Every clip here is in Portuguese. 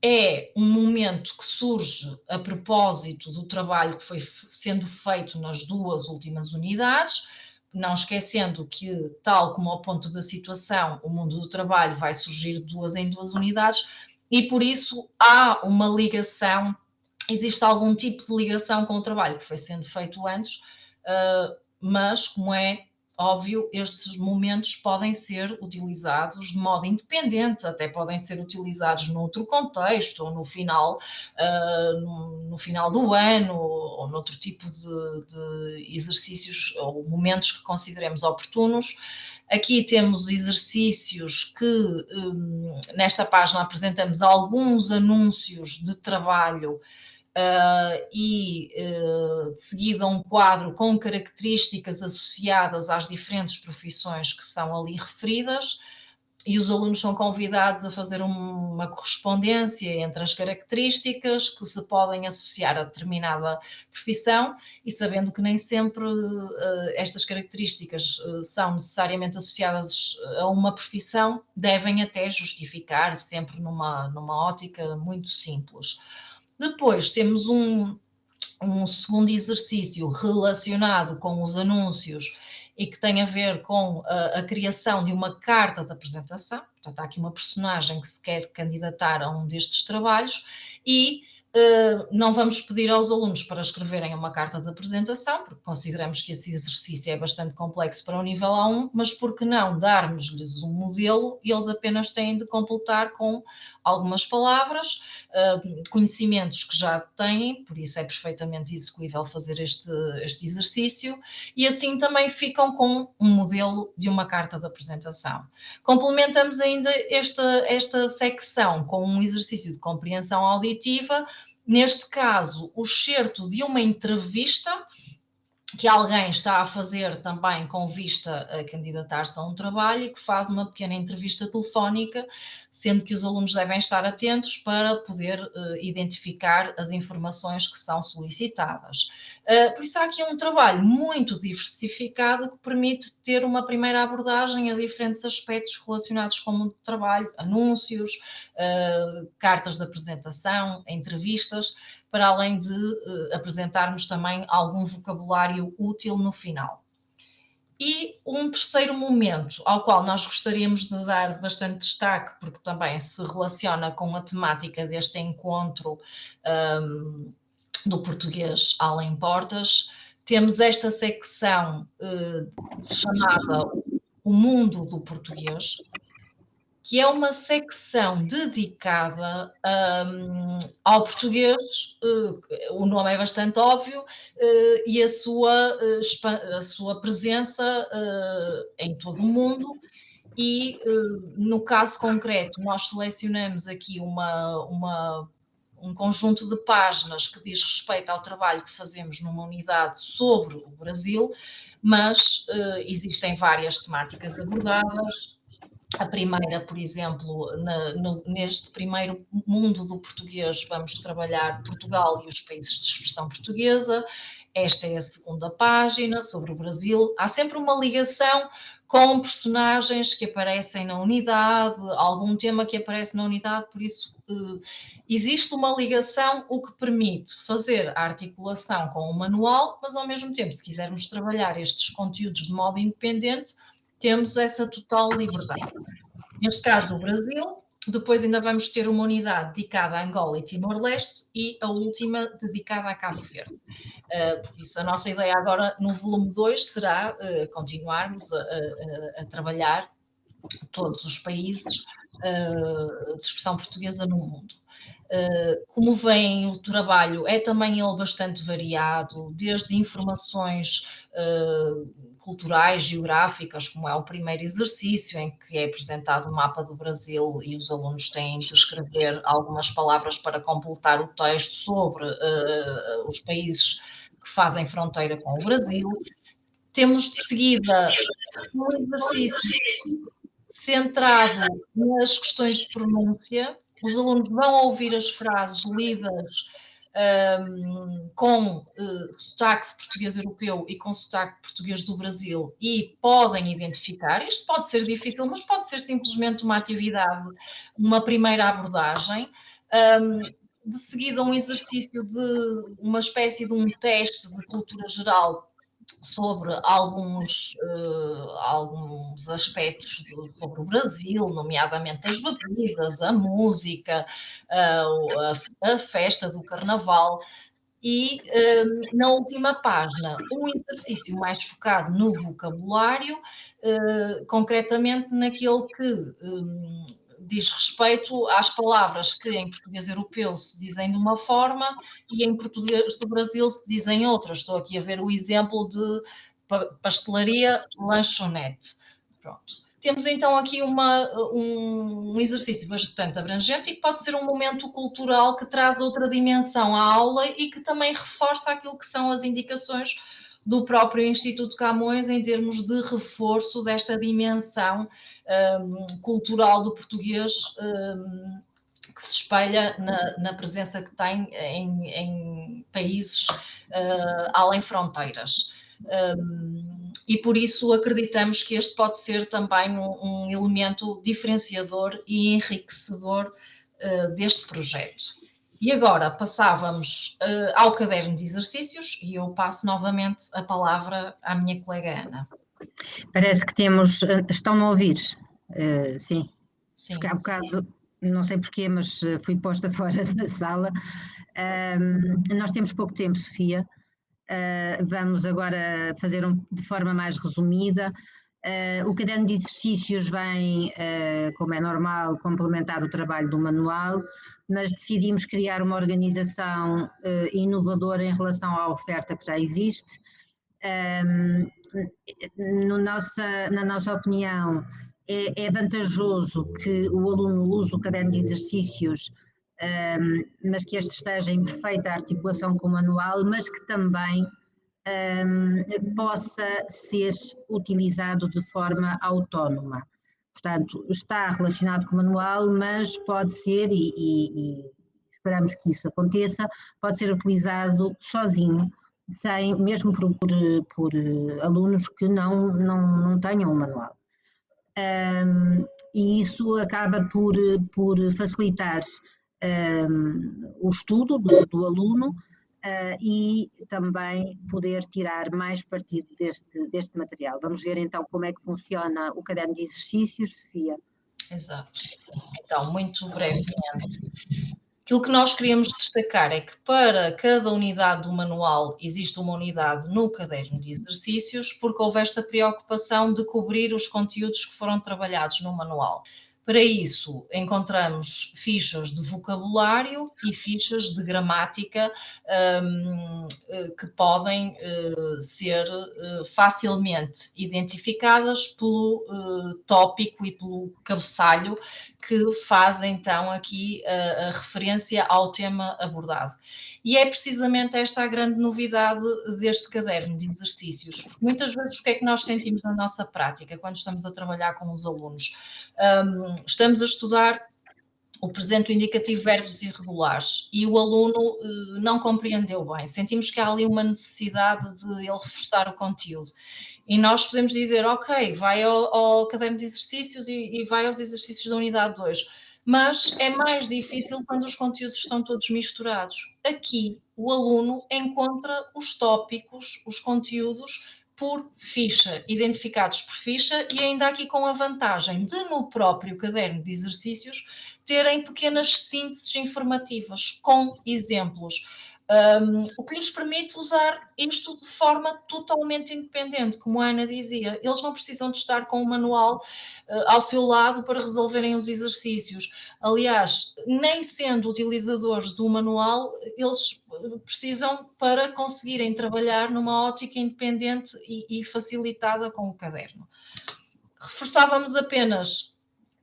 É um momento que surge a propósito do trabalho que foi sendo feito nas 2 últimas unidades, não esquecendo que, tal como ao ponto da situação, o mundo do trabalho vai surgir de 2 em 2 unidades, e por isso há uma ligação, existe algum tipo de ligação com o trabalho que foi sendo feito antes, mas, como é óbvio, estes momentos podem ser utilizados de modo independente, até podem ser utilizados noutro contexto, ou no final do ano, ou noutro tipo de exercícios ou momentos que consideremos oportunos. Aqui temos exercícios que, nesta página, apresentamos alguns anúncios de trabalho de seguida um quadro com características associadas às diferentes profissões que são ali referidas, e os alunos são convidados a fazer uma correspondência entre as características que se podem associar a determinada profissão, e sabendo que nem sempre estas características são necessariamente associadas a uma profissão, devem até justificar, sempre numa ótica muito simples. Depois temos um segundo exercício relacionado com os anúncios e que tem a ver com a criação de uma carta de apresentação. Portanto, há aqui uma personagem que se quer candidatar a um destes trabalhos e não vamos pedir aos alunos para escreverem uma carta de apresentação, porque consideramos que esse exercício é bastante complexo para o nível A1, mas por que não darmos-lhes um modelo e eles apenas têm de completar com algumas palavras, conhecimentos que já têm, por isso é perfeitamente execuível fazer este exercício, e assim também ficam com um modelo de uma carta de apresentação. Complementamos ainda esta secção com um exercício de compreensão auditiva, neste caso, o excerto de uma entrevista que alguém está a fazer também com vista a candidatar-se a um trabalho e que faz uma pequena entrevista telefónica, sendo que os alunos devem estar atentos para poder identificar as informações que são solicitadas. Por isso há aqui um trabalho muito diversificado que permite ter uma primeira abordagem a diferentes aspectos relacionados com o mundo do trabalho, anúncios, cartas de apresentação, entrevistas, para além de apresentarmos também algum vocabulário útil no final. E um terceiro momento, ao qual nós gostaríamos de dar bastante destaque, porque também se relaciona com a temática deste encontro do português além portas, temos esta secção chamada O Mundo do Português, que é uma secção dedicada ao português, o nome é bastante óbvio, e a sua presença em todo o mundo, e no caso concreto nós selecionamos aqui um conjunto de páginas que diz respeito ao trabalho que fazemos numa unidade sobre o Brasil, mas existem várias temáticas abordadas. A primeira, por exemplo, neste primeiro mundo do português, vamos trabalhar Portugal e os países de expressão portuguesa. Esta é a segunda página, sobre o Brasil. Há sempre uma ligação com personagens que aparecem na unidade, algum tema que aparece na unidade, por isso existe uma ligação, o que permite fazer a articulação com o manual, mas ao mesmo tempo, se quisermos trabalhar estes conteúdos de modo independente, temos essa total liberdade. Neste caso, o Brasil, depois ainda vamos ter uma unidade dedicada a Angola e Timor-Leste e a última dedicada a Cabo Verde. Por isso, a nossa ideia agora no volume 2 será continuarmos a trabalhar todos os países de expressão portuguesa no mundo. Como veem, o trabalho é também ele bastante variado, desde informações culturais, geográficas, como é o primeiro exercício, em que é apresentado o mapa do Brasil e os alunos têm de escrever algumas palavras para completar o texto sobre os países que fazem fronteira com o Brasil. Temos de seguida um exercício centrado nas questões de pronúncia. Os alunos vão ouvir as frases lidas com sotaque de português europeu e com sotaque de português do Brasil, e podem identificar. Isto pode ser difícil, mas pode ser simplesmente uma atividade, uma primeira abordagem. De seguida, um exercício de uma espécie de um teste de cultura geral sobre alguns aspectos sobre o Brasil, nomeadamente as bebidas, a música, a festa do carnaval. E na última página, um exercício mais focado no vocabulário, concretamente naquilo que diz respeito às palavras que em português europeu se dizem de uma forma e em português do Brasil se dizem outras. Estou aqui a ver o exemplo de pastelaria, lanchonete. Pronto. Temos então aqui um exercício bastante abrangente e que pode ser um momento cultural que traz outra dimensão à aula e que também reforça aquilo que são as indicações do próprio Instituto Camões em termos de reforço desta dimensão cultural do português, que se espelha na presença que tem em países além fronteiras. E por isso acreditamos que este pode ser também um elemento diferenciador e enriquecedor deste projeto. E agora passávamos ao caderno de exercícios e eu passo novamente a palavra à minha colega Ana. Parece que temos... Estão-me a ouvir? Sim. Sim. Porque há bocado, não sei porquê, mas fui posta fora da sala. Nós temos pouco tempo, Sofia. Vamos agora fazer de forma mais resumida. O caderno de exercícios vem, como é normal, complementar o trabalho do manual, mas decidimos criar uma organização inovadora em relação à oferta que já existe. Na nossa opinião, é vantajoso que o aluno use o caderno de exercícios, mas que este esteja em perfeita articulação com o manual, mas que também possa ser utilizado de forma autónoma. Portanto, está relacionado com o manual, mas pode ser, e esperamos que isso aconteça, pode ser utilizado sozinho, mesmo por alunos que não tenham o manual. E isso acaba por facilitar o estudo do aluno e também poder tirar mais partido deste material. Vamos ver então como é que funciona o caderno de exercícios, Sofia. Exato. Então, muito brevemente, aquilo que nós queríamos destacar é que para cada unidade do manual existe uma unidade no caderno de exercícios, porque houve esta preocupação de cobrir os conteúdos que foram trabalhados no manual. Para isso, encontramos fichas de vocabulário e fichas de gramática que podem ser facilmente identificadas pelo tópico e pelo cabeçalho que faz então aqui a referência ao tema abordado. E é precisamente esta a grande novidade deste caderno de exercícios, porque muitas vezes o que é que nós sentimos na nossa prática quando estamos a trabalhar com os alunos? Estamos a estudar o presente, o indicativo, verbos irregulares e o aluno não compreendeu bem. Sentimos que há ali uma necessidade de ele reforçar o conteúdo. E nós podemos dizer, ok, vai ao caderno de exercícios e vai aos exercícios da unidade 2. Mas é mais difícil quando os conteúdos estão todos misturados. Aqui, o aluno encontra os tópicos, os conteúdos, por ficha, identificados por ficha, e ainda aqui com a vantagem de, no próprio caderno de exercícios, terem pequenas sínteses informativas com exemplos, o que lhes permite usar isto de forma totalmente independente, como a Ana dizia. Eles não precisam de estar com o manual ao seu lado para resolverem os exercícios. Aliás, nem sendo utilizadores do manual, eles precisam para conseguirem trabalhar numa ótica independente e facilitada com o caderno. Reforçávamos apenas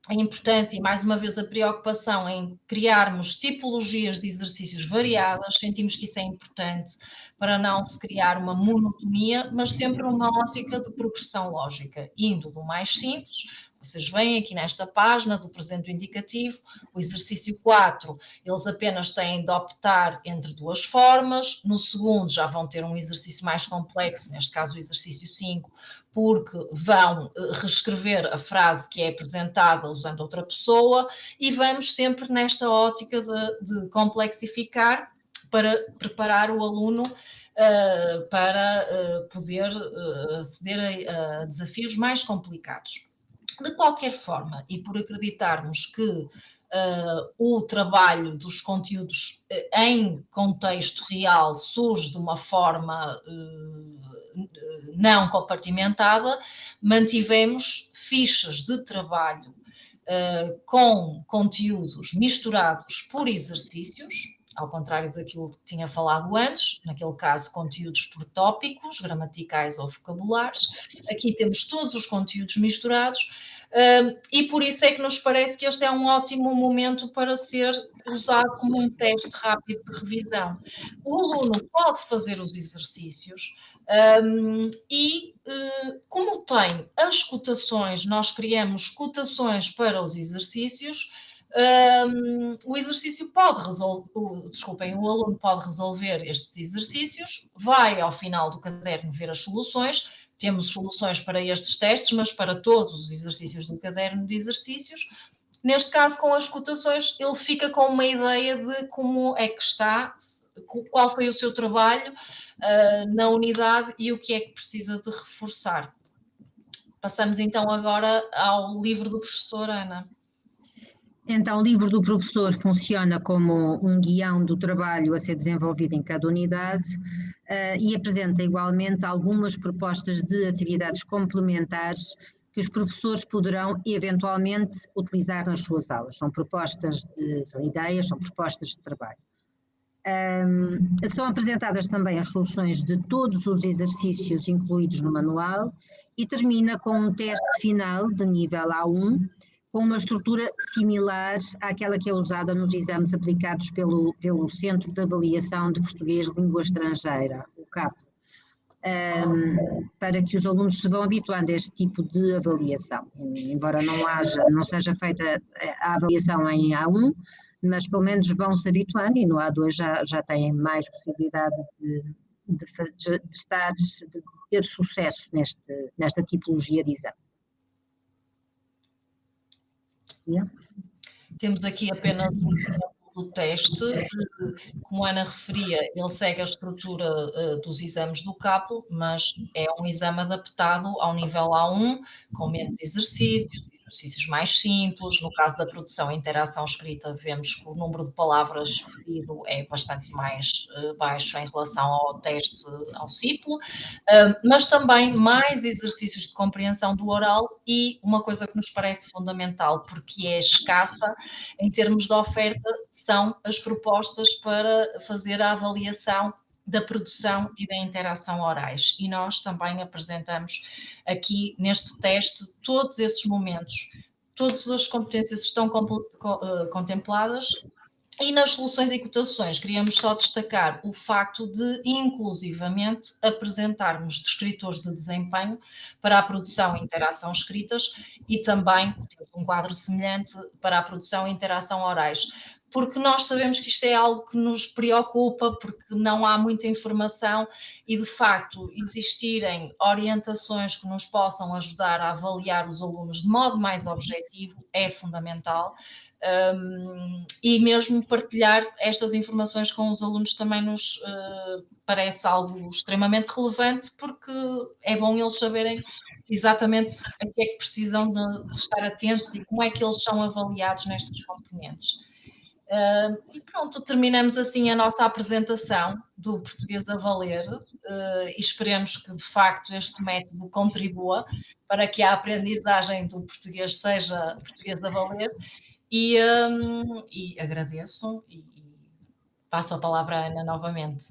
a importância e, mais uma vez, a preocupação em criarmos tipologias de exercícios variadas. Sentimos que isso é importante para não se criar uma monotonia, mas sempre uma ótica de progressão lógica, indo do mais simples Vocês veem aqui nesta página do presente indicativo, o exercício 4, eles apenas têm de optar entre duas formas, no segundo já vão ter um exercício mais complexo, neste caso o exercício 5, porque vão reescrever a frase que é apresentada usando outra pessoa, e vamos sempre nesta ótica de complexificar para preparar o aluno para poder aceder a desafios mais complicados. De qualquer forma, e por acreditarmos que o trabalho dos conteúdos em contexto real surge de uma forma não compartimentada, mantivemos fichas de trabalho com conteúdos misturados por exercícios, ao contrário daquilo que tinha falado antes, naquele caso conteúdos por tópicos, gramaticais ou vocabulares. Aqui temos todos os conteúdos misturados e por isso é que nos parece que este é um ótimo momento para ser usado como um teste rápido de revisão. O aluno pode fazer os exercícios e como tem as cotações, nós criamos cotações para os exercícios. O exercício pode resolver, o aluno pode resolver estes exercícios, vai ao final do caderno ver as soluções, temos soluções para estes testes, mas para todos os exercícios do caderno de exercícios. Neste caso, com as cotações, ele fica com uma ideia de como é que está, qual foi o seu trabalho na unidade e o que é que precisa de reforçar. Passamos então agora ao livro do professor, Ana. Então, o livro do professor funciona como um guião do trabalho a ser desenvolvido em cada unidade e apresenta igualmente algumas propostas de atividades complementares que os professores poderão eventualmente utilizar nas suas aulas. São propostas, são ideias, são propostas de trabalho. São apresentadas também as soluções de todos os exercícios incluídos no manual e termina com um teste final de nível A1, com uma estrutura similar àquela que é usada nos exames aplicados pelo Centro de Avaliação de Português de Língua Estrangeira, o CAP, para que os alunos se vão habituando a este tipo de avaliação. Embora não seja feita a avaliação em A1, mas pelo menos vão se habituando e no A2 já têm mais possibilidade de ter sucesso nesta tipologia de exame. Yeah. Temos aqui apenas um exemplo do teste. Como a Ana referia, ele segue a estrutura dos exames do CAPLO, mas é um exame adaptado ao nível A1, com menos exercícios mais simples. No caso da produção e interação escrita, vemos que o número de palavras pedido é bastante mais baixo em relação ao teste, ao CIPLO, mas também mais exercícios de compreensão do oral e uma coisa que nos parece fundamental, porque é escassa em termos de oferta, são as propostas para fazer a avaliação da produção e da interação orais. E nós também apresentamos aqui neste teste todos esses momentos, todas as competências estão contempladas. E nas soluções e cotações, queríamos só destacar o facto de, inclusivamente, apresentarmos descritores de desempenho para a produção e interação escritas e também temos um quadro semelhante para a produção e interação orais, porque nós sabemos que isto é algo que nos preocupa, porque não há muita informação e, de facto, existirem orientações que nos possam ajudar a avaliar os alunos de modo mais objetivo é fundamental. E mesmo partilhar estas informações com os alunos também nos parece algo extremamente relevante, porque é bom eles saberem exatamente a que é que precisam de estar atentos e como é que eles são avaliados nestas componentes. E pronto, terminamos assim a nossa apresentação do Português a Valer e esperemos que de facto este método contribua para que a aprendizagem do português seja português a valer. E agradeço e passo a palavra à Ana novamente.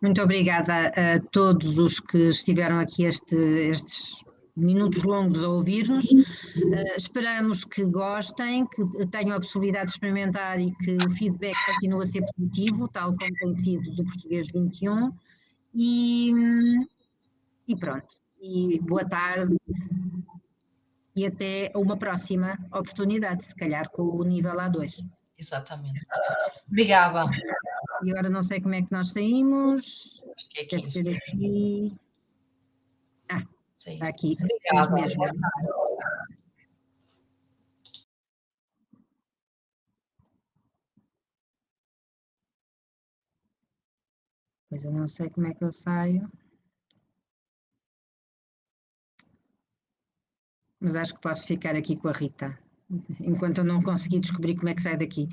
Muito obrigada a todos os que estiveram aqui estes minutos longos a ouvir-nos. Esperamos que gostem, que tenham a possibilidade de experimentar e que o feedback continue a ser positivo, tal como tem sido do Português 21. E pronto. E boa tarde. e até uma próxima oportunidade, se calhar com o nível A2. Exatamente. Obrigada. E agora não sei como é que nós saímos. Acho que é Deve aqui. ser aqui. Sim. Está aqui. Obrigada. Mesmo. Pois eu não sei como é que eu saio. Mas acho que posso ficar aqui com a Rita, enquanto eu não conseguir descobrir como é que sai daqui.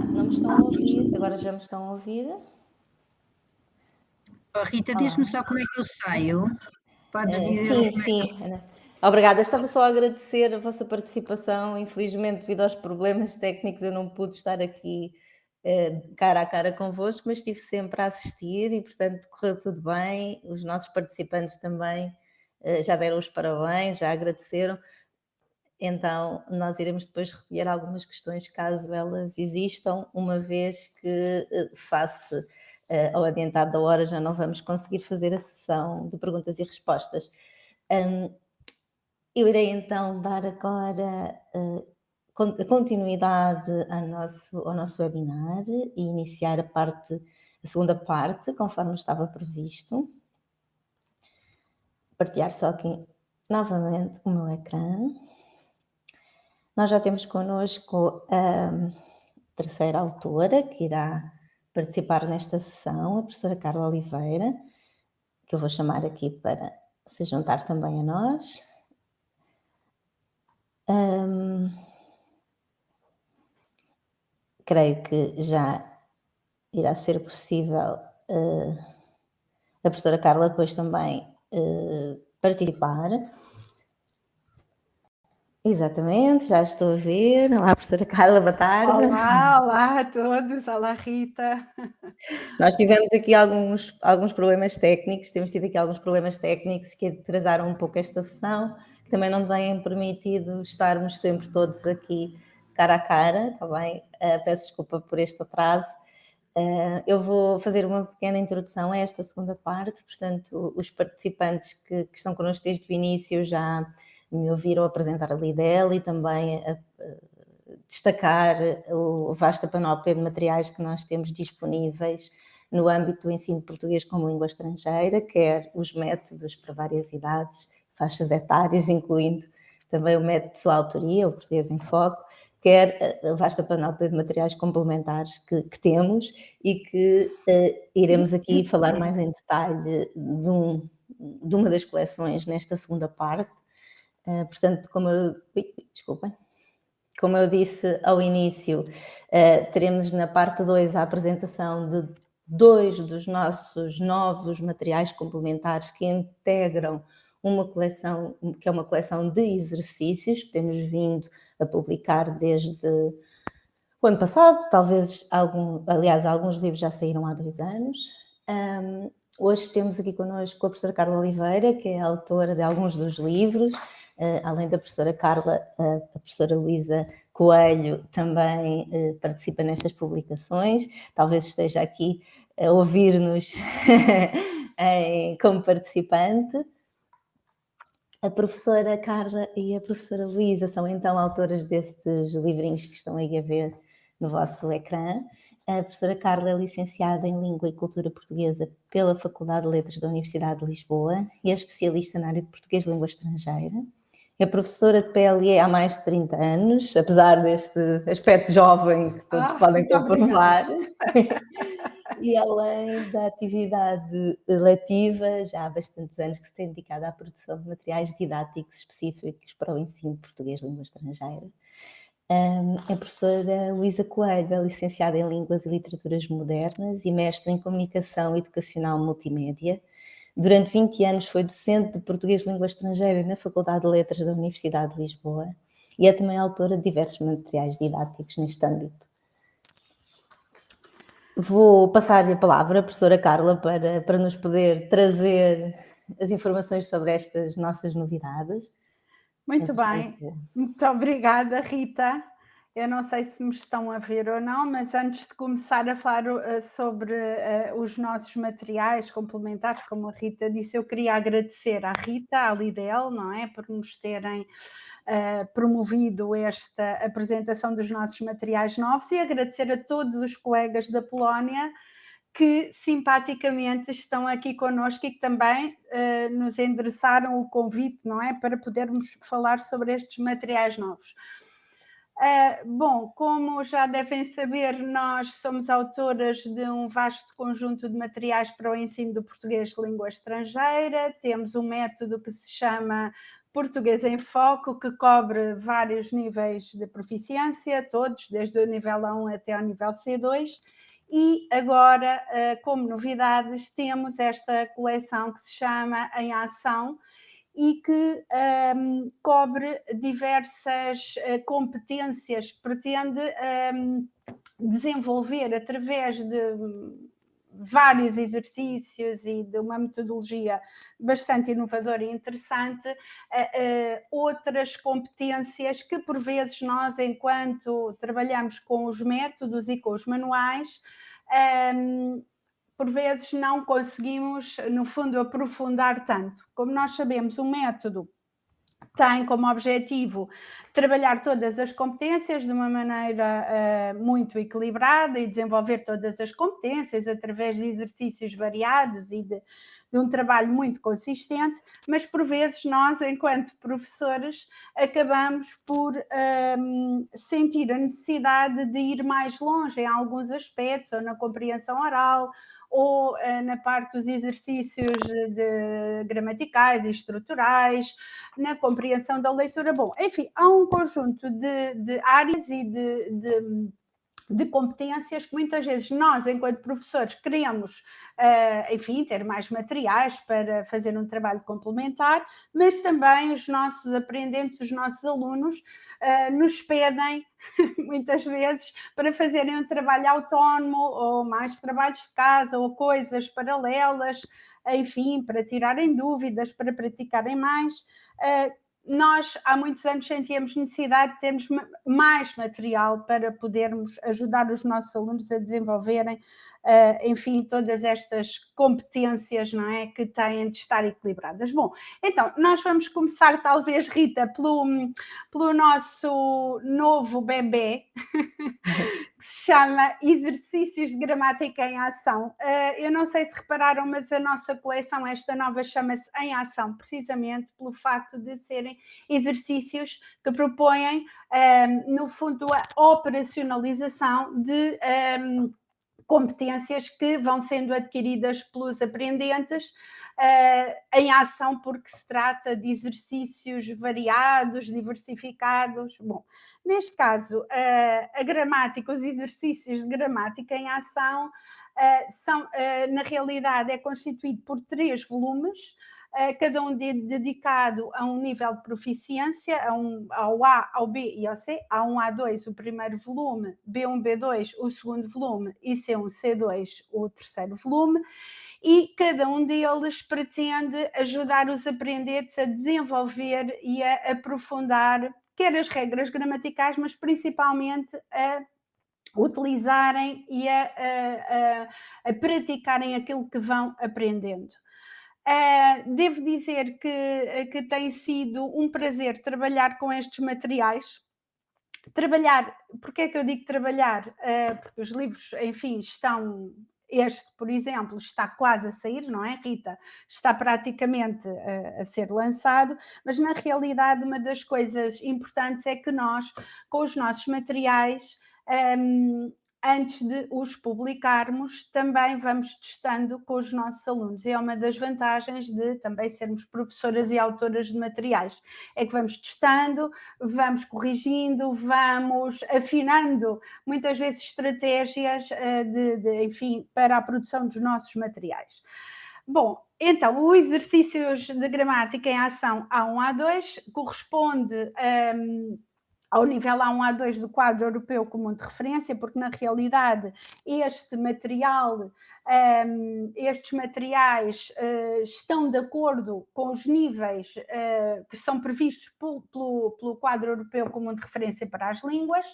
Não me estão a ouvir, agora já me estão a ouvir. Oh, Rita, diz-me só como é que eu saio. Podes dizer Sim, como é sim. Obrigada, estava só a agradecer a vossa participação. Infelizmente, devido aos problemas técnicos, eu não pude estar aqui cara a cara convosco, mas estive sempre a assistir e, portanto, correu tudo bem. Os nossos participantes também já deram os parabéns, já agradeceram. Então, nós iremos depois recolher algumas questões, caso elas existam, uma vez que, face ao adiantado da hora, já não vamos conseguir fazer a sessão de perguntas e respostas. Eu irei então dar agora continuidade ao nosso webinar e iniciar a segunda parte, conforme estava previsto. Partilhar só aqui novamente o meu ecrã. Nós já temos connosco a terceira autora que irá participar nesta sessão, a professora Carla Oliveira, que eu vou chamar aqui para se juntar também a nós. Creio que já irá ser possível a professora Carla depois também participar. Exatamente, já estou a ver. Olá, professora Carla, boa tarde. Olá a todos, olá Rita. Nós tivemos aqui alguns problemas técnicos, temos tido aqui alguns problemas técnicos que atrasaram um pouco esta sessão, que também não têm permitido estarmos sempre todos aqui cara a cara, está bem? Peço desculpa por este atraso. Eu vou fazer uma pequena introdução a esta segunda parte, portanto, os participantes que estão connosco desde o início já me ouviram apresentar a Lidl e também destacar a vasta panóplia de materiais que nós temos disponíveis no âmbito do ensino de português como língua estrangeira, quer os métodos para várias idades, faixas etárias, incluindo também o método de sua autoria, o Português em Foco, quer a vasta panóplia de materiais complementares que temos e que iremos aqui falar mais em detalhe de uma das coleções nesta segunda parte. Portanto, como eu disse ao início, teremos na parte 2 a apresentação de 2 dos nossos novos materiais complementares que integram uma coleção, que é uma coleção de exercícios que temos vindo a publicar desde o ano passado, talvez alguns livros já saíram há 2 anos. Hoje temos aqui connosco a professora Carla Oliveira, que é a autora de alguns dos livros. Além da professora Carla, a professora Luísa Coelho também participa nestas publicações. Talvez esteja aqui a ouvir-nos como participante. A professora Carla e a professora Luísa são então autoras destes livrinhos que estão aí a ver no vosso ecrã. A professora Carla é licenciada em Língua e Cultura Portuguesa pela Faculdade de Letras da Universidade de Lisboa e é especialista na área de Português de Língua Estrangeira. É professora de PLE há mais de 30 anos, apesar deste aspecto jovem que todos podem comprovar. E além da atividade letiva, já há bastantes anos que se tem dedicado à produção de materiais didáticos específicos para o ensino de português de língua estrangeira. A professora Luísa Coelho é licenciada em Línguas e Literaturas Modernas e mestre em Comunicação Educacional Multimédia. Durante 20 anos foi docente de Português de Língua Estrangeira na Faculdade de Letras da Universidade de Lisboa e é também autora de diversos materiais didáticos neste âmbito. Vou passar-lhe a palavra à professora Carla para nos poder trazer as informações sobre estas nossas novidades. Muito bem, muito obrigada, Rita. Eu não sei se me estão a ver ou não, mas antes de começar a falar sobre os nossos materiais complementares, como a Rita disse, eu queria agradecer à Rita, à Lidl, não é, por nos terem promovido esta apresentação dos nossos materiais novos, e agradecer a todos os colegas da Polónia que simpaticamente estão aqui connosco e que também nos endereçaram o convite, não é, para podermos falar sobre estes materiais novos. Bom, como já devem saber, nós somos autoras de um vasto conjunto de materiais para o ensino do português de língua estrangeira. Temos um método que se chama Português em Foco, que cobre vários níveis de proficiência, todos, desde o nível A1 até ao nível C2. E agora, como novidades, temos esta coleção que se chama Em Ação e que cobre diversas competências, pretende desenvolver através de vários exercícios e de uma metodologia bastante inovadora e interessante, outras competências que por vezes nós, enquanto trabalhamos com os métodos e com os manuais, por vezes não conseguimos, no fundo, aprofundar tanto. Como nós sabemos, o método tem como objetivo trabalhar todas as competências de uma maneira muito equilibrada e desenvolver todas as competências através de exercícios variados e de um trabalho muito consistente, mas por vezes nós, enquanto professores, acabamos por sentir a necessidade de ir mais longe em alguns aspectos, ou na compreensão oral, ou na parte dos exercícios gramaticais e estruturais, na compreensão da leitura. Bom, enfim, há um conjunto de áreas e de competências que muitas vezes nós, enquanto professores, queremos, enfim, ter mais materiais para fazer um trabalho complementar, mas também os nossos aprendentes, os nossos alunos, nos pedem muitas vezes para fazerem um trabalho autónomo ou mais trabalhos de casa ou coisas paralelas, enfim, para tirarem dúvidas, para praticarem mais. Nós há muitos anos sentíamos necessidade de termos mais material para podermos ajudar os nossos alunos a desenvolverem, enfim, todas estas competências, não é, que têm de estar equilibradas. Bom, então, nós vamos começar, talvez, Rita, pelo nosso novo bebê, que se chama Exercícios de Gramática em Ação. Eu não sei se repararam, mas a nossa coleção, esta nova, chama-se Em Ação, precisamente pelo facto de serem exercícios que propõem, no fundo, a operacionalização de competências que vão sendo adquiridas pelos aprendentes em ação, porque se trata de exercícios variados, diversificados. Bom, neste caso, a gramática, os exercícios de gramática em ação são, na realidade, é constituído por 3 volumes, cada um dedicado a um nível de proficiência, ao A, ao B e ao C. A1, A2, o primeiro volume, B1, B2, o segundo volume, e C1, C2, o terceiro volume, e cada um deles pretende ajudar os aprendentes a desenvolver e a aprofundar quer as regras gramaticais, mas principalmente a utilizarem e a praticarem aquilo que vão aprendendo. Devo dizer que tem sido um prazer trabalhar com estes materiais. Porque é que eu digo trabalhar? Porque os livros, enfim, estão... Este, por exemplo, está quase a sair, não é, Rita? Está praticamente a ser lançado, mas na realidade uma das coisas importantes é que nós, com os nossos materiais, antes de os publicarmos, também vamos testando com os nossos alunos. E é uma das vantagens de também sermos professoras e autoras de materiais. É que vamos testando, vamos corrigindo, vamos afinando, muitas vezes, estratégias enfim, para a produção dos nossos materiais. Bom, então, o exercícios de gramática em ação A1, A2 corresponde ao nível A1, A2 do quadro europeu comum de referência, porque na realidade estes materiais estão de acordo com os níveis que são previstos pelo quadro europeu comum de referência para as línguas,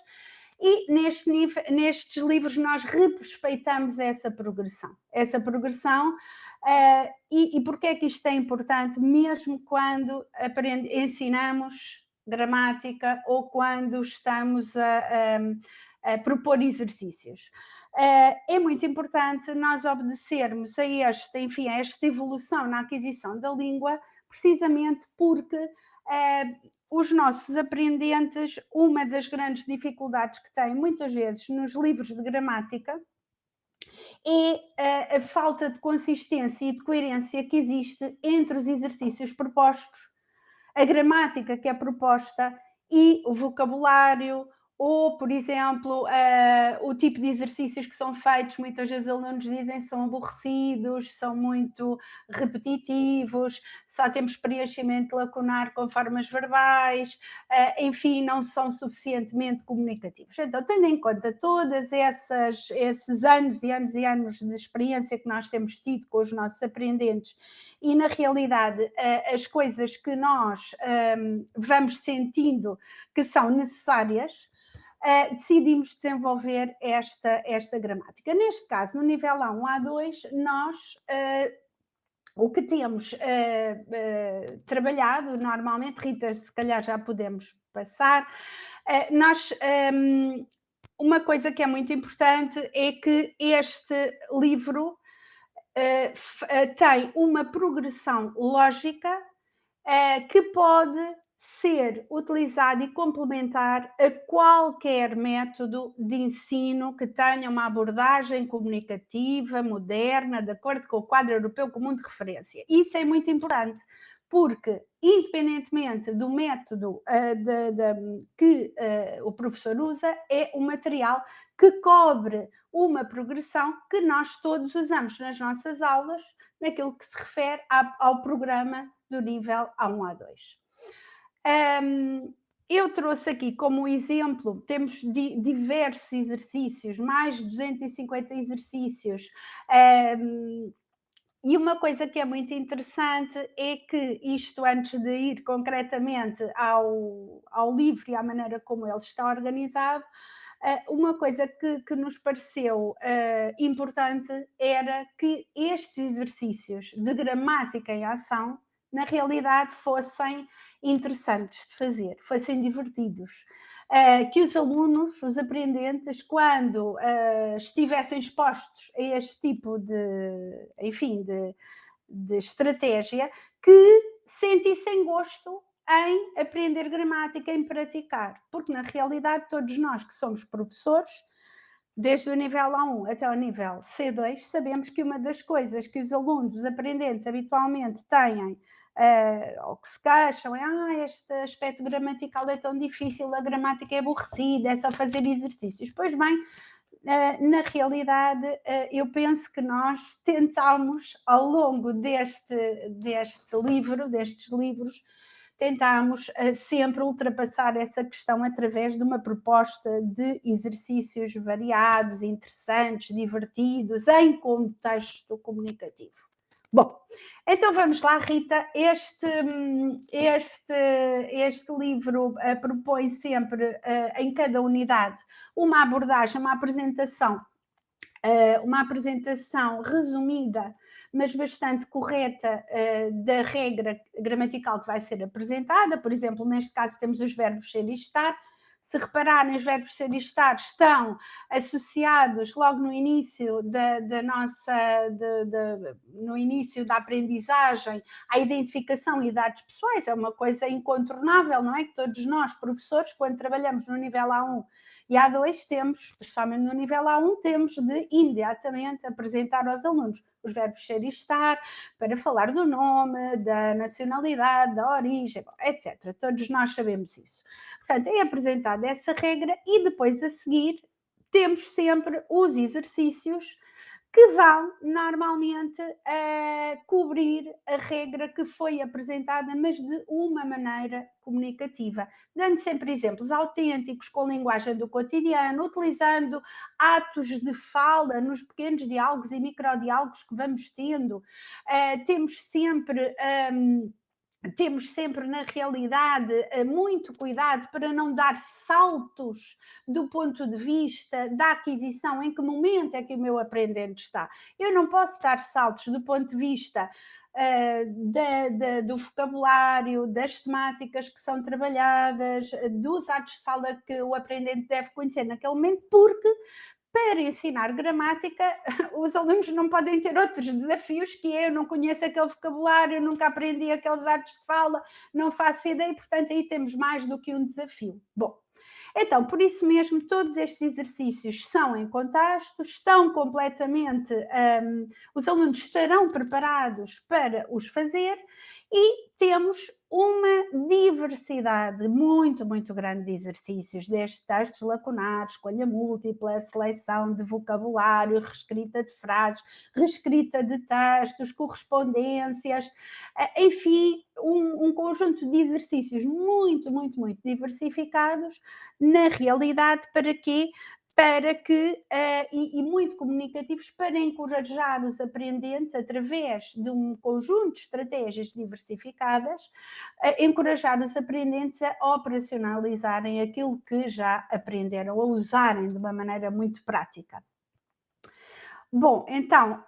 e nestes livros nós respeitamos essa progressão. E porquê é que isto é importante? Mesmo quando ensinamos gramática ou quando estamos a propor exercícios. É muito importante nós obedecermos a esta evolução na aquisição da língua, precisamente porque os nossos aprendentes, uma das grandes dificuldades que têm muitas vezes nos livros de gramática é a falta de consistência e de coerência que existe entre os exercícios propostos, a gramática que é proposta e o vocabulário, ou, por exemplo, o tipo de exercícios que são feitos, muitas vezes os alunos dizem que são aborrecidos, são muito repetitivos, só temos preenchimento lacunar com formas verbais, enfim, não são suficientemente comunicativos. Então, tendo em conta todos esses anos e anos e anos de experiência que nós temos tido com os nossos aprendentes e, na realidade, as coisas que nós vamos sentindo que são necessárias, decidimos desenvolver esta gramática. Neste caso, no nível A1, A2, nós o que temos trabalhado normalmente, Rita, se calhar já podemos passar, uma coisa que é muito importante é que este livro tem uma progressão lógica que pode ser utilizado e complementar a qualquer método de ensino que tenha uma abordagem comunicativa, moderna, de acordo com o quadro europeu comum de referência. Isso é muito importante, porque, independentemente do método que o professor usa, é um material que cobre uma progressão que nós todos usamos nas nossas aulas, naquilo que se refere ao programa do nível A1, A2. Eu trouxe aqui como exemplo, temos diversos exercícios, mais de 250 exercícios, e uma coisa que é muito interessante é que isto, antes de ir concretamente ao livro e à maneira como ele está organizado, uma coisa que nos pareceu importante era que estes exercícios de gramática em ação, na realidade, fossem interessantes de fazer, fossem divertidos. Que os alunos, os aprendentes, quando estivessem expostos a este tipo de estratégia, que sentissem gosto em aprender gramática, em praticar. Porque, na realidade, todos nós que somos professores, desde o nível A1 até o nível C2, sabemos que uma das coisas que os alunos, os aprendentes, habitualmente têm, ou que se queixam, é este aspecto gramatical é tão difícil, a gramática é aborrecida, é só fazer exercícios. Pois bem, na realidade, eu penso que nós tentámos, ao longo destes livros, tentámos sempre ultrapassar essa questão através de uma proposta de exercícios variados, interessantes, divertidos, em contexto comunicativo. Bom, então vamos lá, Rita. Este livro propõe sempre, em cada unidade, uma abordagem, uma apresentação resumida, mas bastante correta, da regra gramatical que vai ser apresentada. Por exemplo, neste caso temos os verbos ser e estar. Se repararem, os verbos ser e estar estão associados logo no início no início da aprendizagem à identificação e dados pessoais. É uma coisa incontornável, não é? Que todos nós, professores, quando trabalhamos no nível A1 e A2, temos, especialmente no nível A1, temos de imediatamente apresentar aos alunos os verbos ser e estar, para falar do nome, da nacionalidade, da origem, etc. Todos nós sabemos isso. Portanto, é apresentada essa regra e depois a seguir temos sempre os exercícios que vão normalmente cobrir a regra que foi apresentada, mas de uma maneira comunicativa, dando sempre exemplos autênticos com linguagem do cotidiano, utilizando atos de fala nos pequenos diálogos e microdiálogos que vamos tendo. Temos sempre, na realidade, muito cuidado para não dar saltos do ponto de vista da aquisição, em que momento é que o meu aprendente está. Eu não posso dar saltos do ponto de vista do vocabulário, das temáticas que são trabalhadas, dos atos de fala que o aprendente deve conhecer naquele momento, porque para ensinar gramática, os alunos não podem ter outros desafios, que eu não conheço aquele vocabulário, nunca aprendi aqueles atos de fala, não faço ideia, portanto aí temos mais do que um desafio. Bom, então, por isso mesmo, todos estes exercícios são em contexto, estão completamente, os alunos estarão preparados para os fazer e temos uma diversidade muito, muito grande de exercícios, desde textos lacunares, escolha múltipla, seleção de vocabulário, reescrita de frases, reescrita de textos, correspondências, enfim, um conjunto de exercícios muito, muito, muito diversificados, na realidade, para quê? Para que, e muito comunicativos, para encorajar os aprendentes, através de um conjunto de estratégias diversificadas, encorajar os aprendentes a operacionalizarem aquilo que já aprenderam, a usarem de uma maneira muito prática. Bom, então,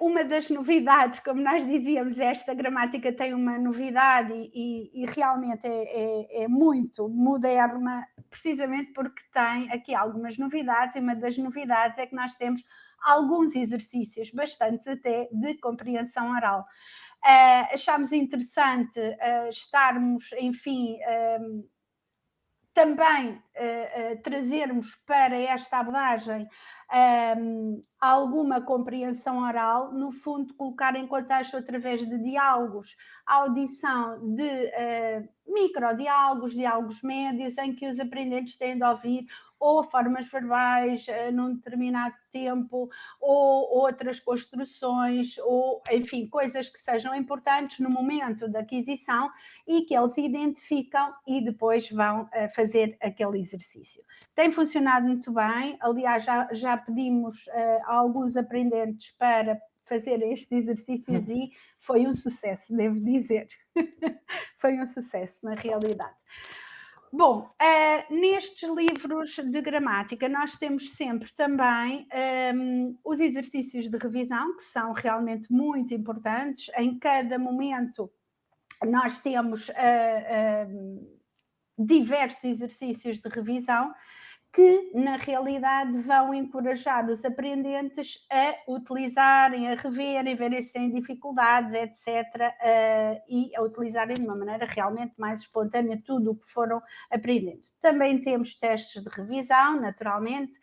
uma das novidades, como nós dizíamos, esta gramática tem uma novidade e realmente é muito moderna, precisamente porque tem aqui algumas novidades, e uma das novidades é que nós temos alguns exercícios, bastantes até, de compreensão oral. Achámos interessante estarmos, enfim, também trazermos para esta abordagem alguma compreensão oral, no fundo colocar em contexto através de diálogos, a audição de microdiálogos, diálogos médios, em que os aprendentes têm de ouvir ou formas verbais num determinado tempo, ou outras construções, ou enfim, coisas que sejam importantes no momento da aquisição e que eles identificam e depois vão fazer aquele exercício. Tem funcionado muito bem, aliás, já pedimos a alguns aprendentes para fazer estes exercícios e foi um sucesso, devo dizer. Foi um sucesso, na realidade. Bom, nestes livros de gramática nós temos sempre também os exercícios de revisão, que são realmente muito importantes. Em cada momento nós temos diversos exercícios de revisão que, na realidade, vão encorajar os aprendentes a utilizarem, a reverem, verem se têm dificuldades, etc., e a utilizarem de uma maneira realmente mais espontânea tudo o que foram aprendendo. Também temos testes de revisão, naturalmente,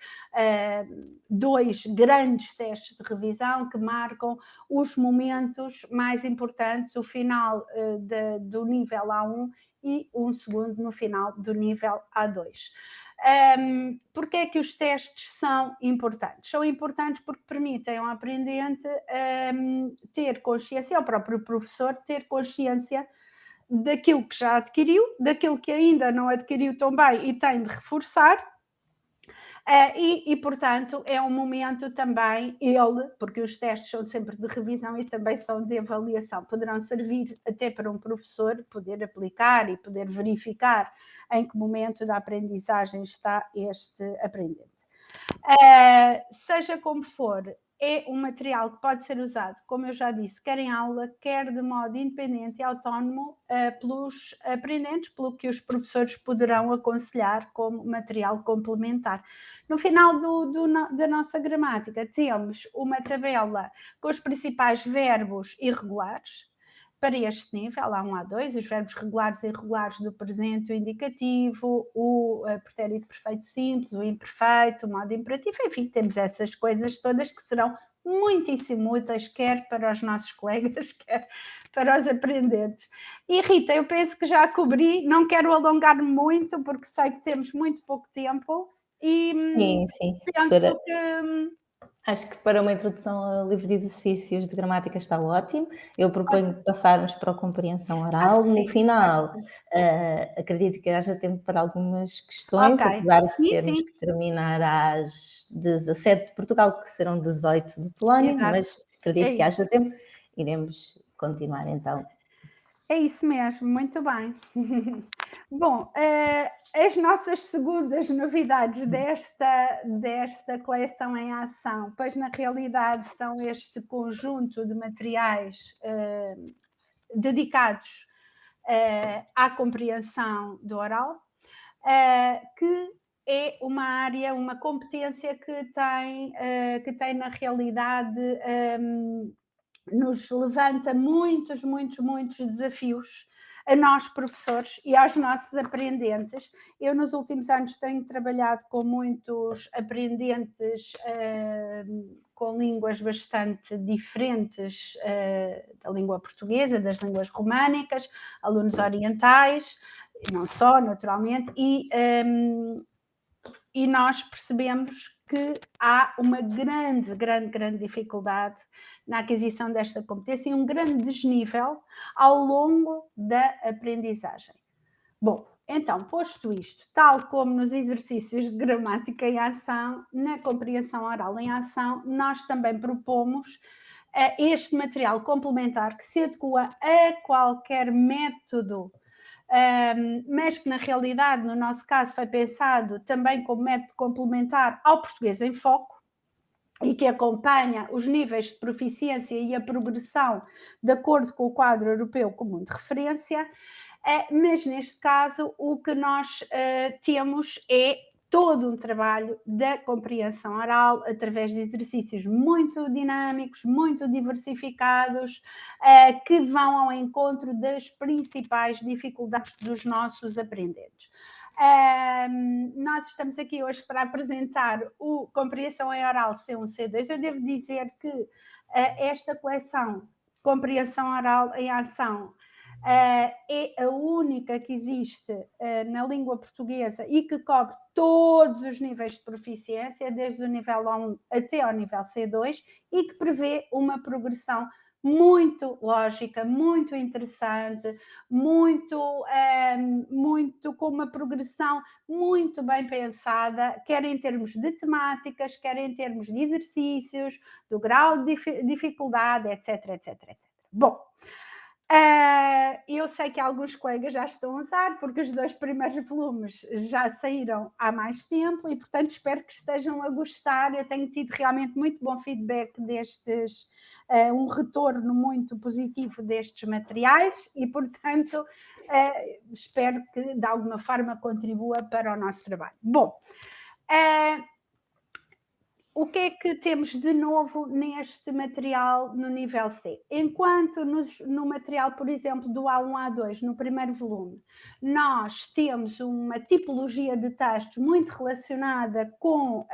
2 grandes testes de revisão que marcam os momentos mais importantes, o final do nível A1 e um segundo no final do nível A2. Porque é que os testes são importantes? São importantes porque permitem ao aprendente ter consciência, ao próprio professor ter consciência daquilo que já adquiriu, daquilo que ainda não adquiriu tão bem e tem de reforçar. Portanto, é um momento também, porque os testes são sempre de revisão e também são de avaliação, poderão servir até para um professor poder aplicar e poder verificar em que momento da aprendizagem está este aprendente. Seja como for, é um material que pode ser usado, como eu já disse, quer em aula, quer de modo independente e autónomo pelos aprendentes, pelo que os professores poderão aconselhar como material complementar. No final da nossa gramática temos uma tabela com os principais verbos irregulares, para este nível, A1, A2, os verbos regulares e irregulares do presente, o indicativo, o pretérito perfeito simples, o imperfeito, o modo imperativo, enfim, temos essas coisas todas que serão muitíssimo úteis, quer para os nossos colegas, quer para os aprendentes. E Rita, eu penso que já cobri, não quero alongar-me muito, porque sei que temos muito pouco tempo, e Sim, penso que Acho que para uma introdução ao livro de exercícios de gramática está ótimo. Eu proponho passarmos para a compreensão oral. No final, acredito que haja tempo para algumas questões, apesar de termos que terminar às 17 de Portugal, que serão 18 de Polónia, mas acredito que haja tempo. Iremos continuar então. É isso mesmo, muito bem. Bom, as nossas segundas novidades desta coleção em ação, pois na realidade são este conjunto de materiais dedicados à compreensão do oral, que é uma área, uma competência que tem na realidade nos levanta muitos desafios a nós professores e aos nossos aprendentes. Eu nos últimos anos tenho trabalhado com muitos aprendentes com línguas bastante diferentes da língua portuguesa, das línguas românicas, alunos orientais, não só, naturalmente, e nós percebemos que há uma grande dificuldade na aquisição desta competência e um grande desnível ao longo da aprendizagem. Bom, então, posto isto, tal como nos exercícios de gramática em ação, na compreensão oral em ação, nós também propomos este material complementar que se adequa a qualquer método, mas que na realidade, no nosso caso, foi pensado também como método complementar ao Português em Foco e que acompanha os níveis de proficiência e a progressão de acordo com o quadro europeu comum de referência, mas neste caso o que nós temos é todo um trabalho da compreensão oral através de exercícios muito dinâmicos, muito diversificados, que vão ao encontro das principais dificuldades dos nossos aprendentes. Nós estamos aqui hoje para apresentar o Compreensão em Oral C1, C2. Eu devo dizer que esta coleção Compreensão Oral em Ação é a única que existe na língua portuguesa e que cobre todos os níveis de proficiência, desde o nível A1 até ao nível C2, e que prevê uma progressão muito lógica, muito interessante, muito com uma progressão muito bem pensada, quer em termos de temáticas, quer em termos de exercícios, do grau de dificuldade, etc. Bom, eu sei que alguns colegas já estão a usar, porque os 2 primeiros volumes já saíram há mais tempo e, portanto, espero que estejam a gostar. Eu tenho tido realmente muito bom feedback destes, um retorno muito positivo destes materiais e, portanto, espero que de alguma forma contribua para o nosso trabalho. Bom, o que é que temos de novo neste material no nível C? Enquanto no material, por exemplo, do A1 A2, no primeiro volume, nós temos uma tipologia de textos muito relacionada com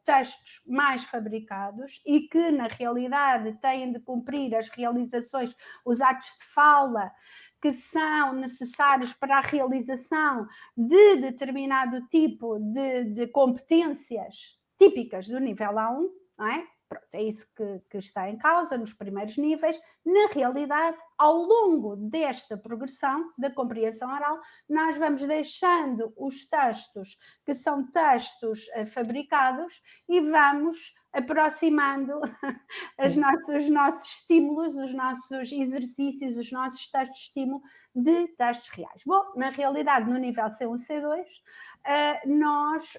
textos mais fabricados e que, na realidade, têm de cumprir as realizações, os atos de fala, que são necessários para a realização de determinado tipo de competências típicas do nível A1, não é? Pronto, é isso que está em causa nos primeiros níveis. Na realidade, ao longo desta progressão da compreensão oral, nós vamos deixando os textos que são textos fabricados e vamos aproximando os nossos estímulos, os nossos exercícios, os nossos testes de estímulo de textos reais. Bom, na realidade, no nível C1, C2, nós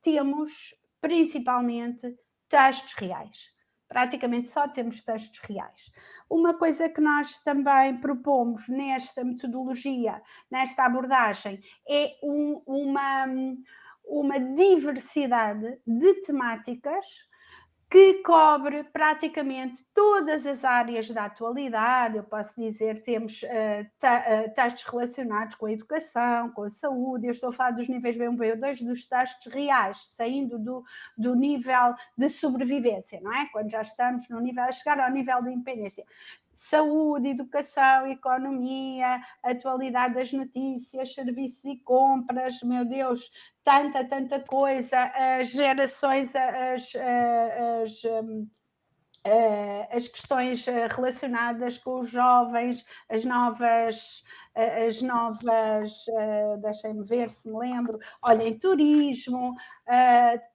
temos principalmente textos reais. Praticamente só temos textos reais. Uma coisa que nós também propomos nesta metodologia, nesta abordagem, é uma diversidade de temáticas que cobre praticamente todas as áreas da atualidade. Eu posso dizer, temos textos relacionados com a educação, com a saúde. Eu estou a falar dos níveis B1, B2, dos textos reais, saindo do nível de sobrevivência, não é? Quando já estamos no nível, a chegar ao nível de independência. saúde, educação, economia, atualidade das notícias, serviços e compras, meu Deus, tanta coisa, as gerações, as questões relacionadas com os jovens, as novas, deixem-me ver se me lembro, olhem, turismo,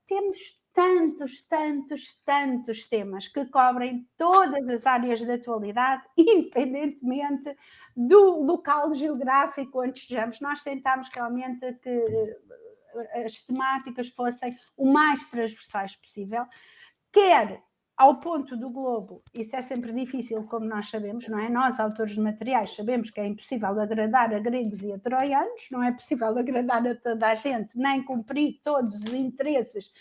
temos tantos temas que cobrem todas as áreas da atualidade, independentemente do local geográfico onde estejamos. Nós tentámos realmente que as temáticas fossem o mais transversais possível, quer ao ponto do globo, isso é sempre difícil, como nós sabemos, não é? Nós, autores de materiais, sabemos que é impossível agradar a gregos e a troianos, não é possível agradar a toda a gente, nem cumprir todos os interesses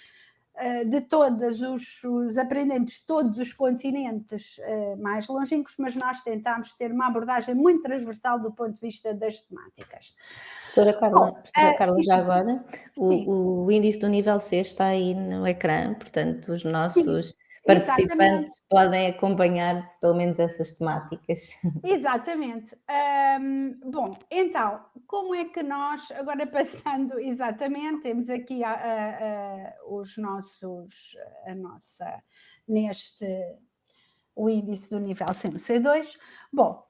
de todos os aprendentes de todos os continentes mais longínquos, mas nós tentámos ter uma abordagem muito transversal do ponto de vista das temáticas. Professora Carla, já agora, o índice do nível C está aí no ecrã, portanto, os nossos participantes podem acompanhar pelo menos essas temáticas. Exatamente. Bom, então, como é que nós, agora passando exatamente, temos aqui os nossos, o índice do nível C1, C2. Bom,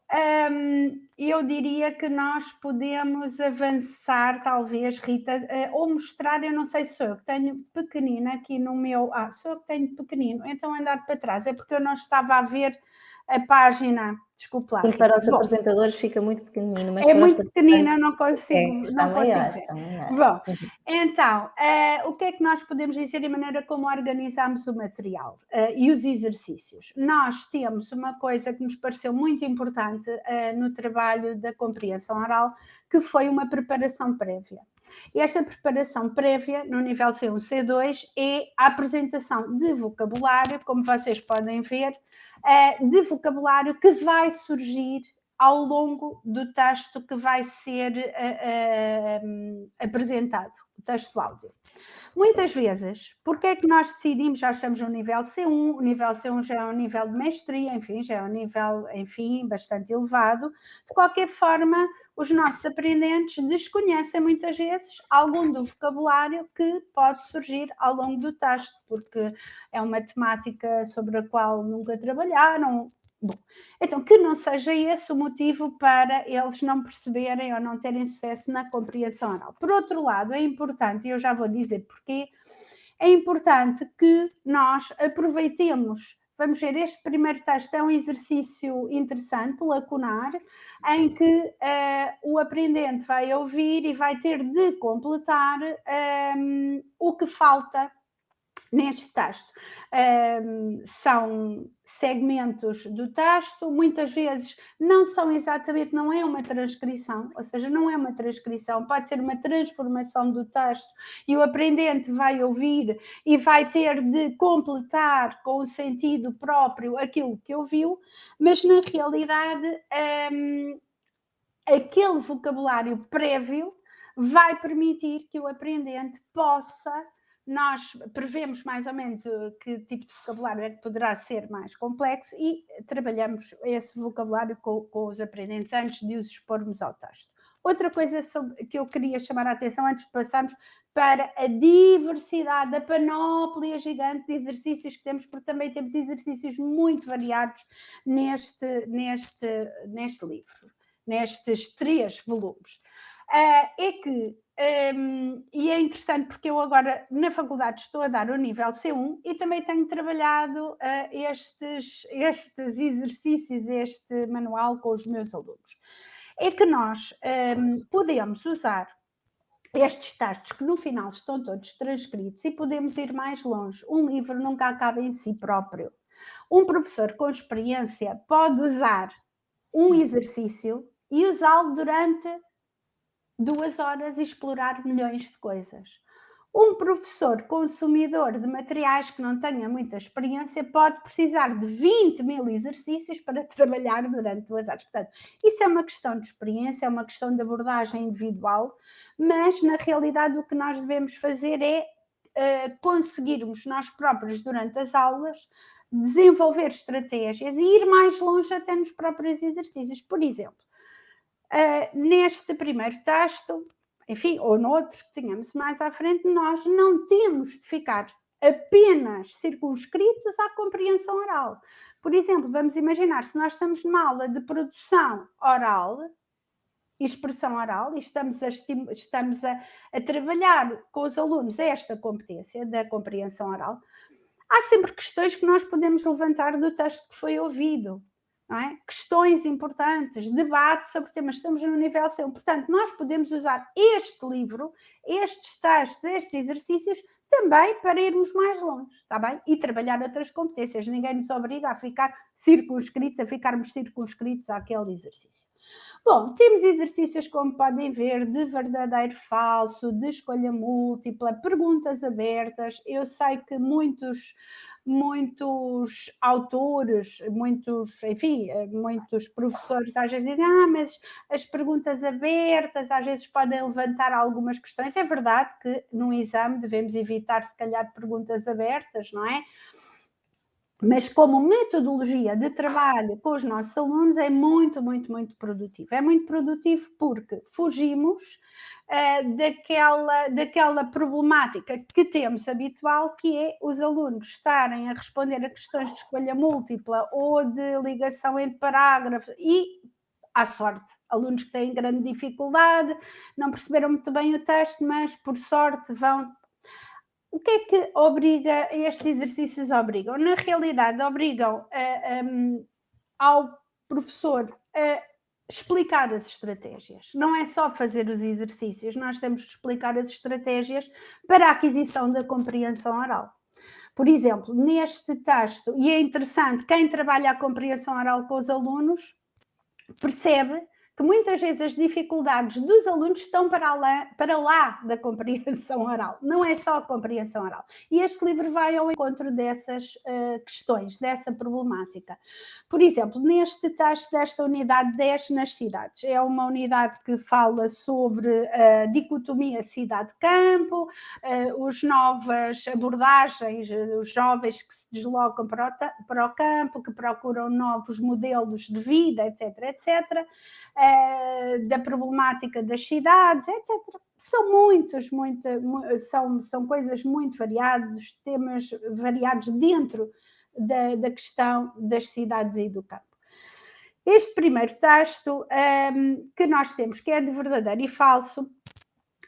eu diria que nós podemos avançar, talvez, Rita, ou mostrar, eu não sei se sou eu que tenho pequenino aqui no meu... sou eu que tenho pequenino, então andar para trás, é porque eu não estava a ver a página, desculpe lá. Para os apresentadores fica muito pequenino, mas é muito pequenina, eu não consigo, está maior. Bom, então, o que é que nós podemos dizer em maneira como organizamos o material e os exercícios? Nós temos uma coisa que nos pareceu muito importante no trabalho da compreensão oral, que foi uma preparação prévia. E esta preparação prévia, no nível C1, C2, é a apresentação de vocabulário, como vocês podem ver, de vocabulário que vai surgir ao longo do texto que vai ser apresentado, o texto áudio. Muitas vezes, porque é que nós decidimos, já estamos no nível C1, o nível C1 já é um nível de mestria, enfim, já é um nível, enfim, bastante elevado. De qualquer forma, os nossos aprendentes desconhecem muitas vezes algum do vocabulário que pode surgir ao longo do texto, porque é uma temática sobre a qual nunca trabalharam. Bom, então que não seja esse o motivo para eles não perceberem ou não terem sucesso na compreensão oral. Por outro lado, é importante, e eu já vou dizer porquê, é importante que nós aproveitemos. Vamos ver, este primeiro texto é um exercício interessante, lacunar, em que o aprendente vai ouvir e vai ter de completar o que falta neste texto. São segmentos do texto, muitas vezes não são exatamente, não é uma transcrição, ou seja, não é uma transcrição, pode ser uma transformação do texto e o aprendente vai ouvir e vai ter de completar com o sentido próprio aquilo que ouviu, mas na realidade aquele vocabulário prévio vai permitir que o aprendente possa... Nós prevemos mais ou menos que tipo de vocabulário é que poderá ser mais complexo e trabalhamos esse vocabulário com os aprendentes antes de os expormos ao texto. Outra coisa que eu queria chamar a atenção antes de passarmos para a diversidade, a panóplia gigante de exercícios que temos, porque também temos exercícios muito variados neste livro, nestes 3 volumes. É que e é interessante porque eu agora na faculdade estou a dar o nível C1 e também tenho trabalhado estes exercícios, este manual com os meus alunos. É que nós podemos usar estes textos que no final estão todos transcritos e podemos ir mais longe. Um livro nunca acaba em si próprio. Um professor com experiência pode usar um exercício e usá-lo durante 2 horas e explorar milhões de coisas. Um professor consumidor de materiais que não tenha muita experiência pode precisar de 20.000 exercícios para trabalhar durante 2 horas. Portanto, isso é uma questão de experiência, é uma questão de abordagem individual, mas na realidade o que nós devemos fazer é conseguirmos nós próprios durante as aulas desenvolver estratégias e ir mais longe até nos próprios exercícios. Por exemplo, neste primeiro texto, enfim, ou noutros que tenhamos mais à frente, nós não temos de ficar apenas circunscritos à compreensão oral. Por exemplo, vamos imaginar, se nós estamos numa aula de produção oral, expressão oral, e estamos a trabalhar com os alunos esta competência da compreensão oral, há sempre questões que nós podemos levantar do texto que foi ouvido, não é? Questões importantes, debate sobre temas, estamos no nível C1. Portanto, nós podemos usar este livro, estes textos, estes exercícios, também para irmos mais longe, está bem? E trabalhar outras competências. Ninguém nos obriga a ficar circunscritos, a ficarmos circunscritos àquele exercício. Bom, temos exercícios, como podem ver, de verdadeiro falso, de escolha múltipla, perguntas abertas. Eu sei que muitos autores, muitos professores às vezes dizem, mas as perguntas abertas às vezes podem levantar algumas questões. É verdade que num exame devemos evitar, se calhar, perguntas abertas, não é? Mas como metodologia de trabalho com os nossos alunos é muito, muito, muito produtivo. É muito produtivo porque fugimos daquela problemática que temos habitual, que é os alunos estarem a responder a questões de escolha múltipla ou de ligação entre parágrafos e, à sorte, alunos que têm grande dificuldade, não perceberam muito bem o texto, mas por sorte vão... O que é que obriga, estes exercícios obrigam? Na realidade, obrigam ao professor a explicar as estratégias. Não é só fazer os exercícios, nós temos que explicar as estratégias para a aquisição da compreensão oral. Por exemplo, neste texto, e é interessante, quem trabalha a compreensão oral com os alunos percebe que muitas vezes as dificuldades dos alunos estão para lá da compreensão oral, não é só a compreensão oral. E este livro vai ao encontro dessas questões, dessa problemática. Por exemplo, neste texto desta unidade 10 nas cidades, é uma unidade que fala sobre a dicotomia cidade-campo, as novas abordagens, os jovens que se deslocam para o campo, que procuram novos modelos de vida, etc, etc. Da problemática das cidades, etc. São são coisas muito variadas, temas variados dentro da questão das cidades e do campo. Este primeiro texto que nós temos, que é de verdadeiro e falso,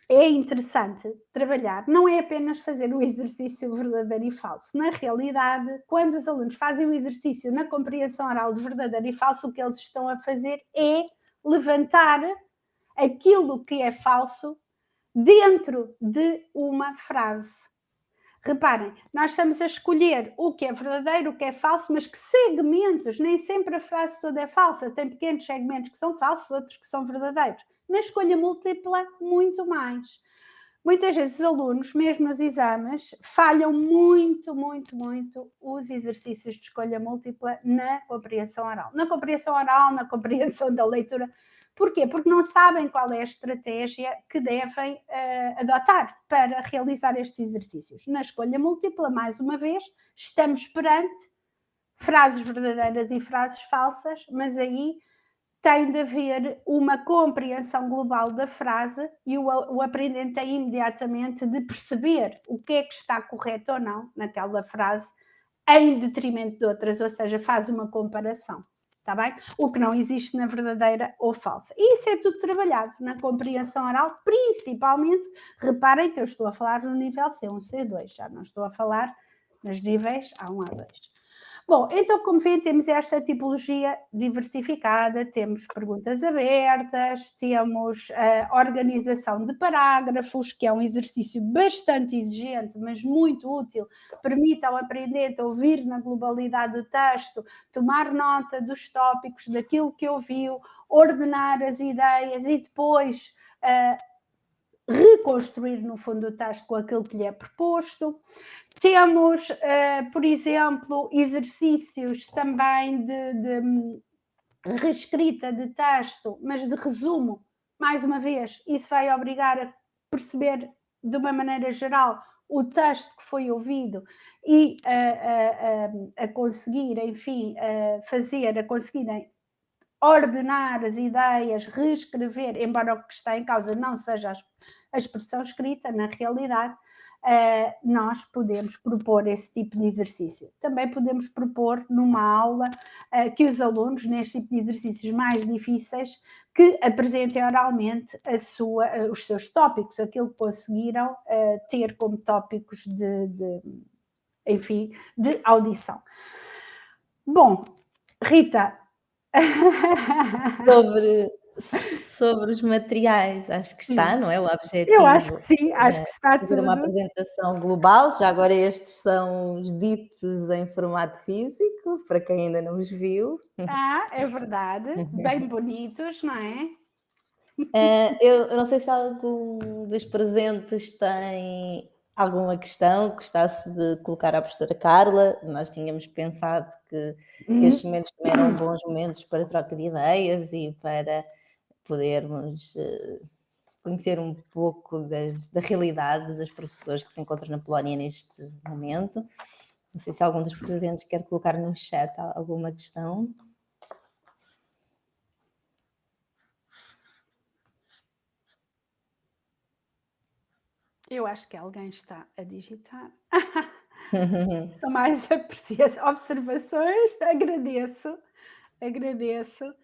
é interessante trabalhar, não é apenas fazer o exercício verdadeiro e falso. Na realidade, quando os alunos fazem o exercício na compreensão oral de verdadeiro e falso, o que eles estão a fazer é levantar aquilo que é falso dentro de uma frase. Reparem, nós estamos a escolher o que é verdadeiro, o que é falso, mas que segmentos, nem sempre a frase toda é falsa, tem pequenos segmentos que são falsos, outros que são verdadeiros. Na escolha múltipla, muito mais. Muitas vezes os alunos, mesmo nos exames, falham muito os exercícios de escolha múltipla na compreensão oral. Na compreensão oral, na compreensão da leitura. Porquê? Porque não sabem qual é a estratégia que devem adotar para realizar estes exercícios. Na escolha múltipla, mais uma vez, estamos perante frases verdadeiras e frases falsas, mas aí tem de haver uma compreensão global da frase e o aprendente tem imediatamente de perceber o que é que está correto ou não naquela frase em detrimento de outras, ou seja, faz uma comparação, está bem? O que não existe na verdadeira ou falsa. E isso é tudo trabalhado na compreensão oral, principalmente, reparem que eu estou a falar no nível C1, C2, já não estou a falar nos níveis A1, A2. Bom, então, como veem, temos esta tipologia diversificada, temos perguntas abertas, temos a organização de parágrafos, que é um exercício bastante exigente, mas muito útil, permite ao aprendente ouvir na globalidade do texto, tomar nota dos tópicos, daquilo que ouviu, ordenar as ideias e depois reconstruir, no fundo, o texto com aquilo que lhe é proposto. Temos, por exemplo, exercícios também de reescrita de texto, mas de resumo. Mais uma vez, isso vai obrigar a perceber, de uma maneira geral, o texto que foi ouvido e a conseguir, enfim, conseguirem ordenar as ideias, reescrever, embora o que está em causa não seja a expressão escrita, na realidade, nós podemos propor esse tipo de exercício. Também podemos propor numa aula que os alunos, neste tipo de exercícios mais difíceis, que apresentem oralmente os seus tópicos, aquilo que conseguiram ter como tópicos enfim, de audição. Bom, Rita... Sobre os materiais, acho que está, não é? O objetivo. Eu acho que sim, acho que está fazer tudo. uma apresentação global, já agora estes são os ditos em formato físico, para quem ainda não os viu. É verdade, bem bonitos, não é? Eu não sei se algum dos presentes tem alguma questão que gostasse de colocar à professora Carla. Nós tínhamos pensado que estes momentos também eram bons momentos para troca de ideias e para podermos conhecer um pouco da realidade dos professores que se encontram na Polónia neste momento. Não sei se algum dos presentes quer colocar no chat alguma questão. Eu acho que alguém está a digitar. São mais observações, agradeço.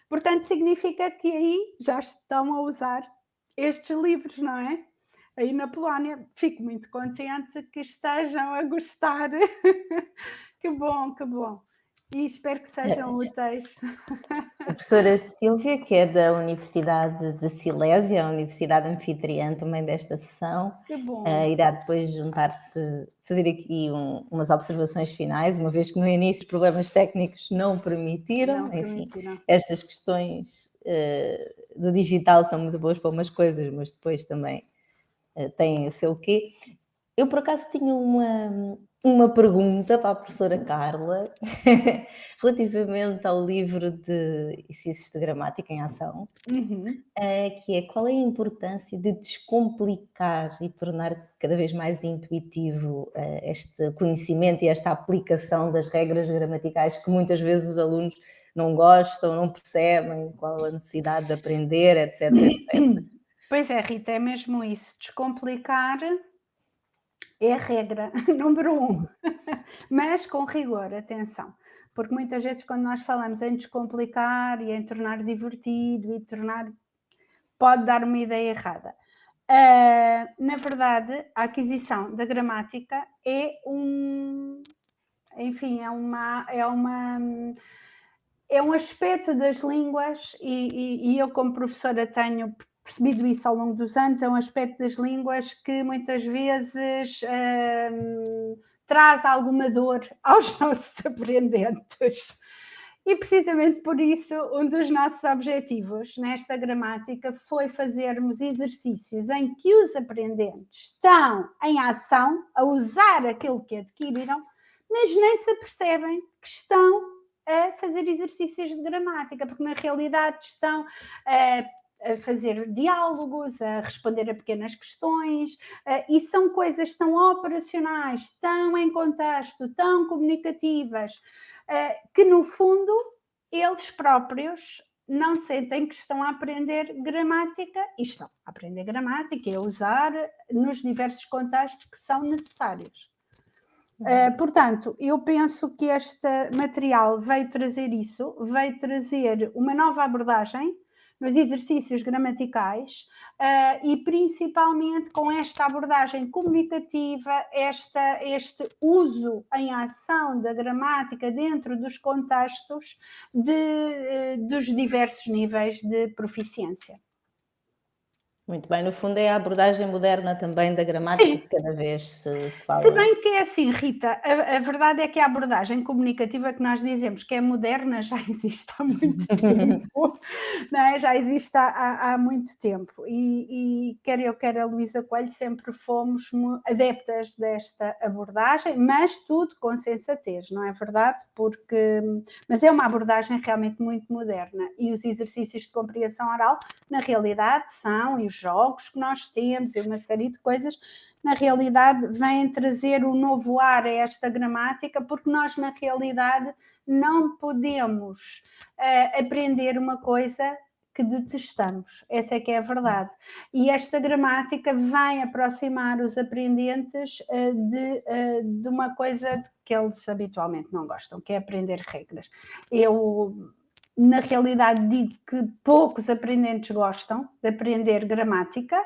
Portanto, significa que aí já estão a usar estes livros, não é? Aí na Polónia. Fico muito contente que estejam a gostar. Que bom. E espero que sejam úteis. A professora Sílvia, que é da Universidade de Silésia, a universidade anfitriã também desta sessão, irá depois juntar-se, fazer aqui umas observações finais, uma vez que no início os problemas técnicos não permitiram. Enfim, estas questões do digital são muito boas para umas coisas, mas depois também têm o seu quê. Eu, por acaso, tinha uma pergunta para a professora Carla relativamente ao livro de exercícios de gramática em ação, que é: qual é a importância de descomplicar e tornar cada vez mais intuitivo este conhecimento e esta aplicação das regras gramaticais que muitas vezes os alunos não gostam, não percebem qual a necessidade de aprender, etc. Pois é, Rita, é mesmo isso. Descomplicar é a regra número 1, mas com rigor, atenção, porque muitas vezes quando nós falamos em descomplicar e em tornar divertido e pode dar uma ideia errada. Na verdade, a aquisição da gramática é um aspecto das línguas e eu como professora tenho percebido isso ao longo dos anos. É um aspecto das línguas que muitas vezes traz alguma dor aos nossos aprendentes. E precisamente por isso, um dos nossos objetivos nesta gramática foi fazermos exercícios em que os aprendentes estão em ação, a usar aquilo que adquiriram, mas nem se apercebem que estão a fazer exercícios de gramática, porque na realidade estão a fazer diálogos, a responder a pequenas questões, e são coisas tão operacionais, tão em contexto, tão comunicativas, que no fundo eles próprios não sentem que estão a aprender gramática, e estão a aprender gramática e a usar nos diversos contextos que são necessários. Portanto, eu penso que este material veio trazer isso, veio trazer uma nova abordagem nos exercícios gramaticais e principalmente com esta abordagem comunicativa, este uso em ação da gramática dentro dos contextos dos diversos níveis de proficiência. Muito bem, no fundo é a abordagem moderna também da gramática. Sim. Que cada vez se fala. Se bem que é assim, Rita, a verdade é que a abordagem comunicativa que nós dizemos que é moderna já existe há muito tempo, não é? Já existe há muito tempo e quer eu, quer a Luísa Coelho sempre fomos adeptas desta abordagem, mas tudo com sensatez, não é verdade? Mas é uma abordagem realmente muito moderna e os exercícios de compreensão oral, na realidade, são, e os jogos que nós temos e uma série de coisas, na realidade vêm trazer um novo ar a esta gramática, porque nós na realidade não podemos aprender uma coisa que detestamos, essa é que é a verdade. E esta gramática vem aproximar os aprendentes de uma coisa que eles habitualmente não gostam, que é aprender regras. Eu, na realidade, digo que poucos aprendentes gostam de aprender gramática,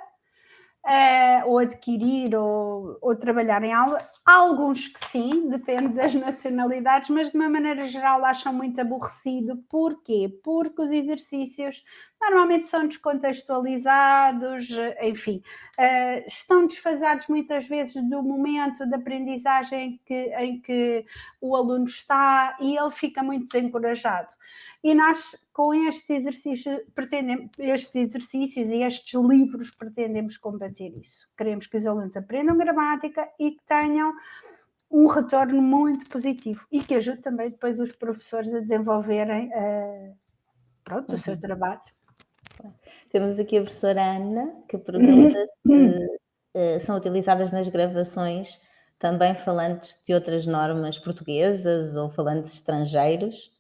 ou adquirir ou trabalhar em aula. Há alguns que sim, depende das nacionalidades, mas de uma maneira geral acham muito aborrecido. Porquê? Porque os exercícios normalmente são descontextualizados, enfim, estão desfasados muitas vezes do momento de aprendizagem em que o aluno está, e ele fica muito desencorajado. E nós, com estes exercícios e estes livros, pretendemos combater isso. Queremos que os alunos aprendam gramática e que tenham um retorno muito positivo e que ajude também depois os professores a desenvolverem o seu trabalho. Temos aqui a professora Ana, que pergunta se são utilizadas nas gravações também falantes de outras normas portuguesas ou falantes estrangeiros.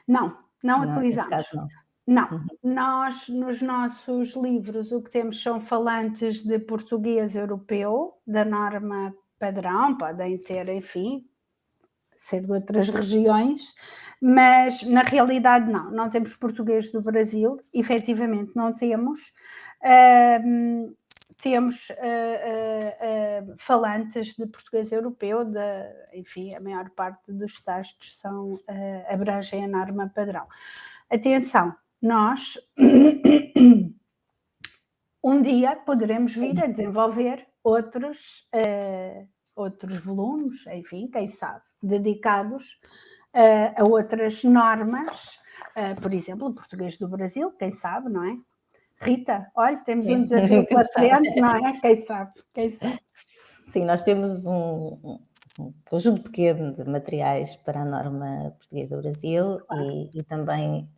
Não utilizamos. Neste caso, não. Não, nós nos nossos livros o que temos são falantes de português europeu, da norma padrão, podem ter, enfim, ser de outras regiões, mas na realidade não temos português do Brasil, efetivamente não temos. Temos falantes de português europeu, enfim, a maior parte dos textos abrangem a norma padrão. Atenção, nós um dia poderemos vir a desenvolver outros volumes, enfim, quem sabe, dedicados a outras normas, por exemplo, o português do Brasil, quem sabe, não é? Rita, olha, temos um desafio pela frente, não é? Quem sabe? Sim, nós temos um conjunto pequeno de materiais para a norma portuguesa do Brasil, claro. e também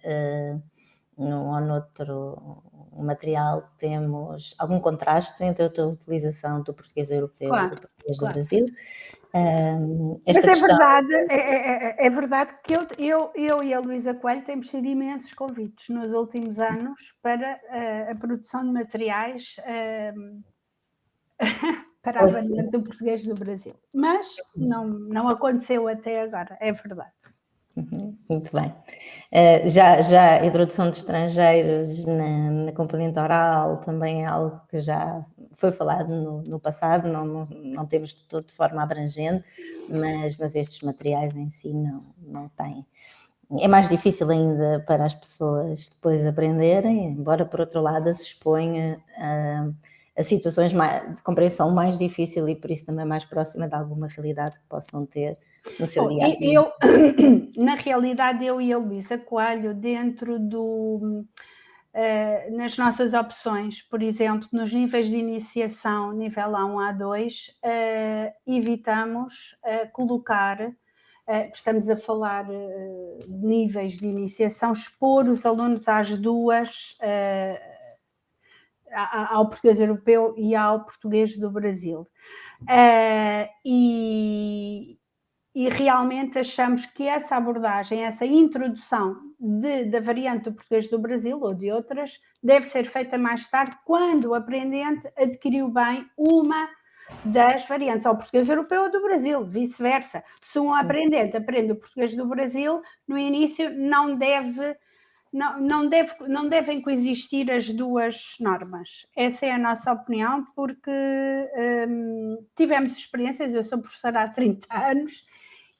num ou noutro material temos algum contraste entre a utilização do português europeu e do português do Brasil. Mas é verdade que eu e a Luísa Coelho temos tido imensos convites nos últimos anos para a produção de materiais para a variante do português do Brasil, mas não aconteceu até agora, é verdade. Muito bem. Já a introdução de estrangeiros na componente oral também é algo que já foi falado no passado, não temos de todo de forma abrangente, mas estes materiais em si não têm. É mais difícil ainda para as pessoas depois aprenderem, embora por outro lado se exponha a situações de compreensão mais difícil e por isso também mais próxima de alguma realidade que possam ter no seu dia a dia. Na realidade, eu e a Luísa Coelho, dentro nas nossas opções, por exemplo, nos níveis de iniciação, nível A1, A2, evitamos colocar, estamos a falar de níveis de iniciação, expor os alunos às duas, ao português europeu e ao português do Brasil. E realmente achamos que essa abordagem, essa introdução da variante do português do Brasil ou de outras, deve ser feita mais tarde, quando o aprendente adquiriu bem uma das variantes, ao português europeu ou do Brasil, vice-versa. Se um aprendente aprende o português do Brasil, no início não devem coexistir as duas normas. Essa é a nossa opinião, porque tivemos experiências, eu sou professora há 30 anos,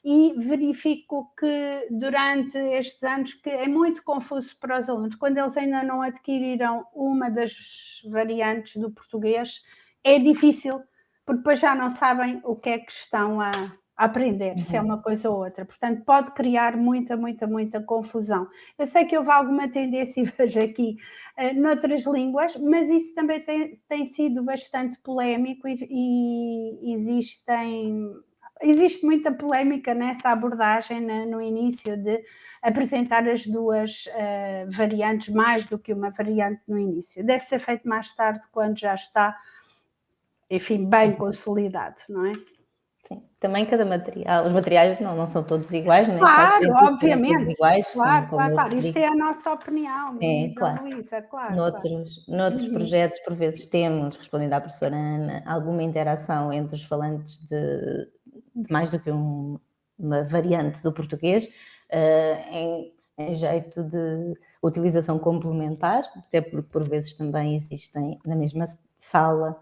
e verifico que durante estes anos que é muito confuso para os alunos, quando eles ainda não adquiriram uma das variantes do português, é difícil, porque depois já não sabem o que é que estão a aprender, se é uma coisa ou outra. Portanto, pode criar muita confusão. Eu sei que houve alguma tendência, e vejo aqui, noutras línguas, mas isso também tem sido bastante polémico e existem existe muita polémica nessa abordagem no início de apresentar as duas variantes, mais do que uma variante no início. Deve ser feito mais tarde, quando já está, enfim, bem consolidado, não é? Sim. Também cada material, os materiais não são todos iguais, não é? Claro, obviamente. Todos iguais, Claro. referi. Isto é a nossa opinião, claro. Luísa, claro. Noutros projetos, por vezes, temos, respondendo à professora Ana, alguma interação entre os falantes de mais do que uma variante do português, em jeito de utilização complementar, até porque, por vezes, também existem na mesma sala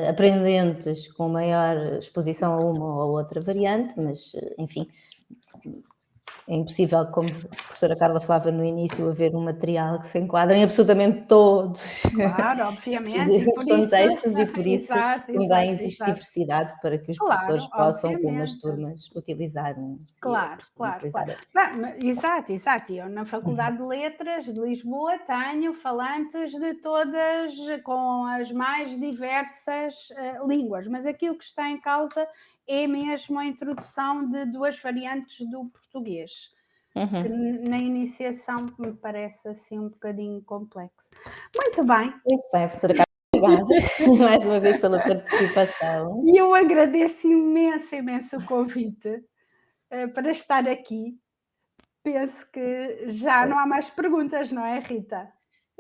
aprendentes com maior exposição a uma ou outra variante, mas, enfim, é impossível, como a professora Carla falava no início, haver um material que se enquadre em absolutamente todos obviamente, os contextos, e por isso também existe exato. diversidade para que os professores possam, como as turmas, utilizar uns. Claro. Exato. Eu, na Faculdade de Letras de Lisboa, tenho falantes de todas, com as mais diversas línguas, mas aqui o que está em causa é mesmo a introdução de duas variantes do português, que na iniciação me parece assim um bocadinho complexo. Muito bem, professora Carla, obrigada mais uma vez pela participação. E eu agradeço imenso o convite para estar aqui. Penso que já não há mais perguntas, não é, Rita?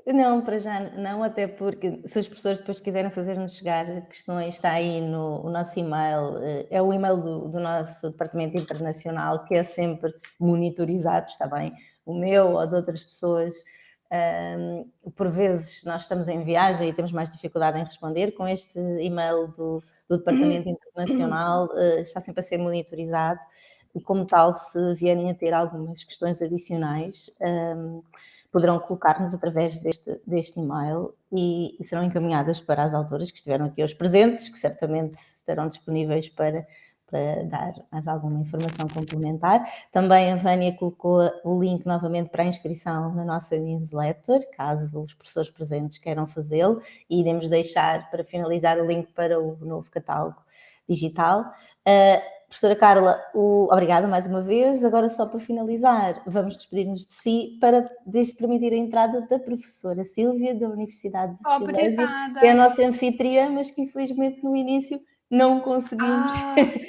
Não, para já não, até porque se os professores depois quiserem fazer-nos chegar questões, está aí o nosso e-mail, é o e-mail do nosso Departamento Internacional, que é sempre monitorizado, está bem? O meu ou de outras pessoas. Por vezes nós estamos em viagem e temos mais dificuldade em responder. Com este e-mail do Departamento Internacional, está sempre a ser monitorizado, e como tal, se vierem a ter algumas questões adicionais, poderão colocar-nos através deste e-mail e serão encaminhadas para as autoras que estiveram aqui hoje presentes, que certamente estarão disponíveis para dar mais alguma informação complementar. Também a Vânia colocou o link novamente para a inscrição na nossa newsletter, caso os professores presentes queiram fazê-lo, e iremos deixar, para finalizar, o link para o novo catálogo digital. Professora Carla, obrigada mais uma vez. Agora, só para finalizar, vamos despedir-nos de si para permitir a entrada da professora Sílvia, da Universidade de Silésia, que é a nossa anfitriã, mas que infelizmente no início não conseguimos.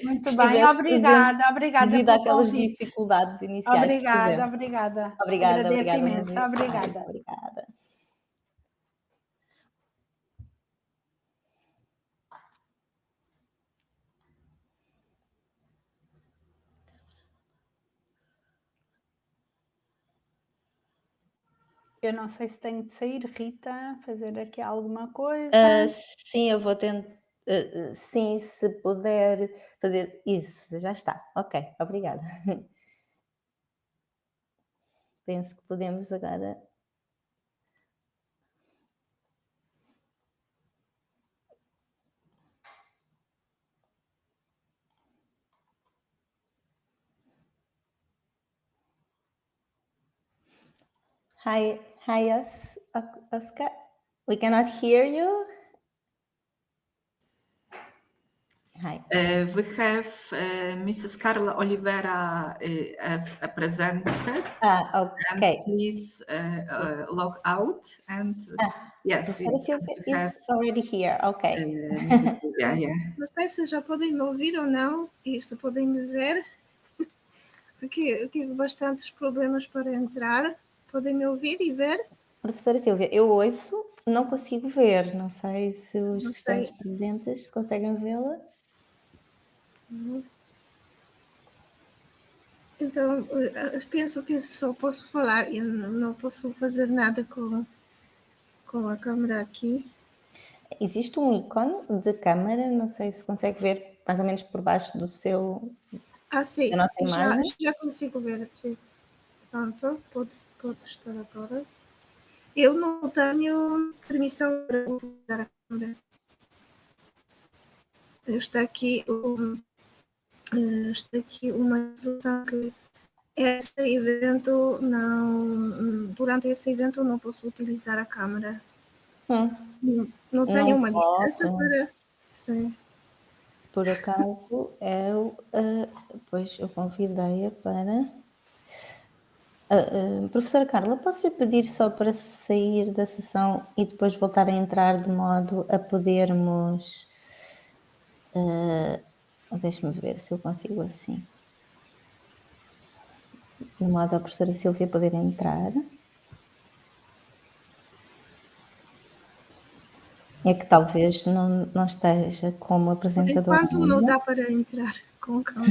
Muito bem, obrigada devido àquelas dificuldades iniciais que tivemos. Obrigada. Obrigada imenso. Obrigada. Eu não sei se tenho de sair, Rita, fazer aqui alguma coisa. Sim, eu vou tentar. Sim, se puder fazer isso, já está. Ok, obrigada. Penso que podemos agora. Hi, Oscar. We cannot hear you. Hi. We have Mrs. Carla Oliveira as a presenter. Okay. And please log out and yes, is already here. Okay. Mrs. Silvia, yeah. Não sei se já podem me ouvir ou não e se podem me ver, porque eu tive bastantes problemas para entrar. Podem me ouvir e ver? Professora Silvia, eu ouço, não consigo ver. Não sei se os restantes presentes conseguem vê-la. Então, eu penso que só posso falar, eu não posso fazer nada com a câmera aqui. Existe um ícone de câmera, não sei se consegue ver mais ou menos por baixo do seu... Sim, da nossa imagem. Já consigo ver, sim. Pronto, pode estar agora. Eu não tenho permissão para utilizar a câmera. Está aqui uma instrução que durante esse evento não posso utilizar a câmera. Não tenho uma licença para... Sim. por acaso, pois eu convidei-a para... professora Carla, posso pedir só para sair da sessão e depois voltar a entrar de modo a podermos... deixe-me ver se eu consigo assim. De modo a professora Silvia poder entrar. É que talvez não esteja como apresentadora. Enquanto não dá para entrar com calma.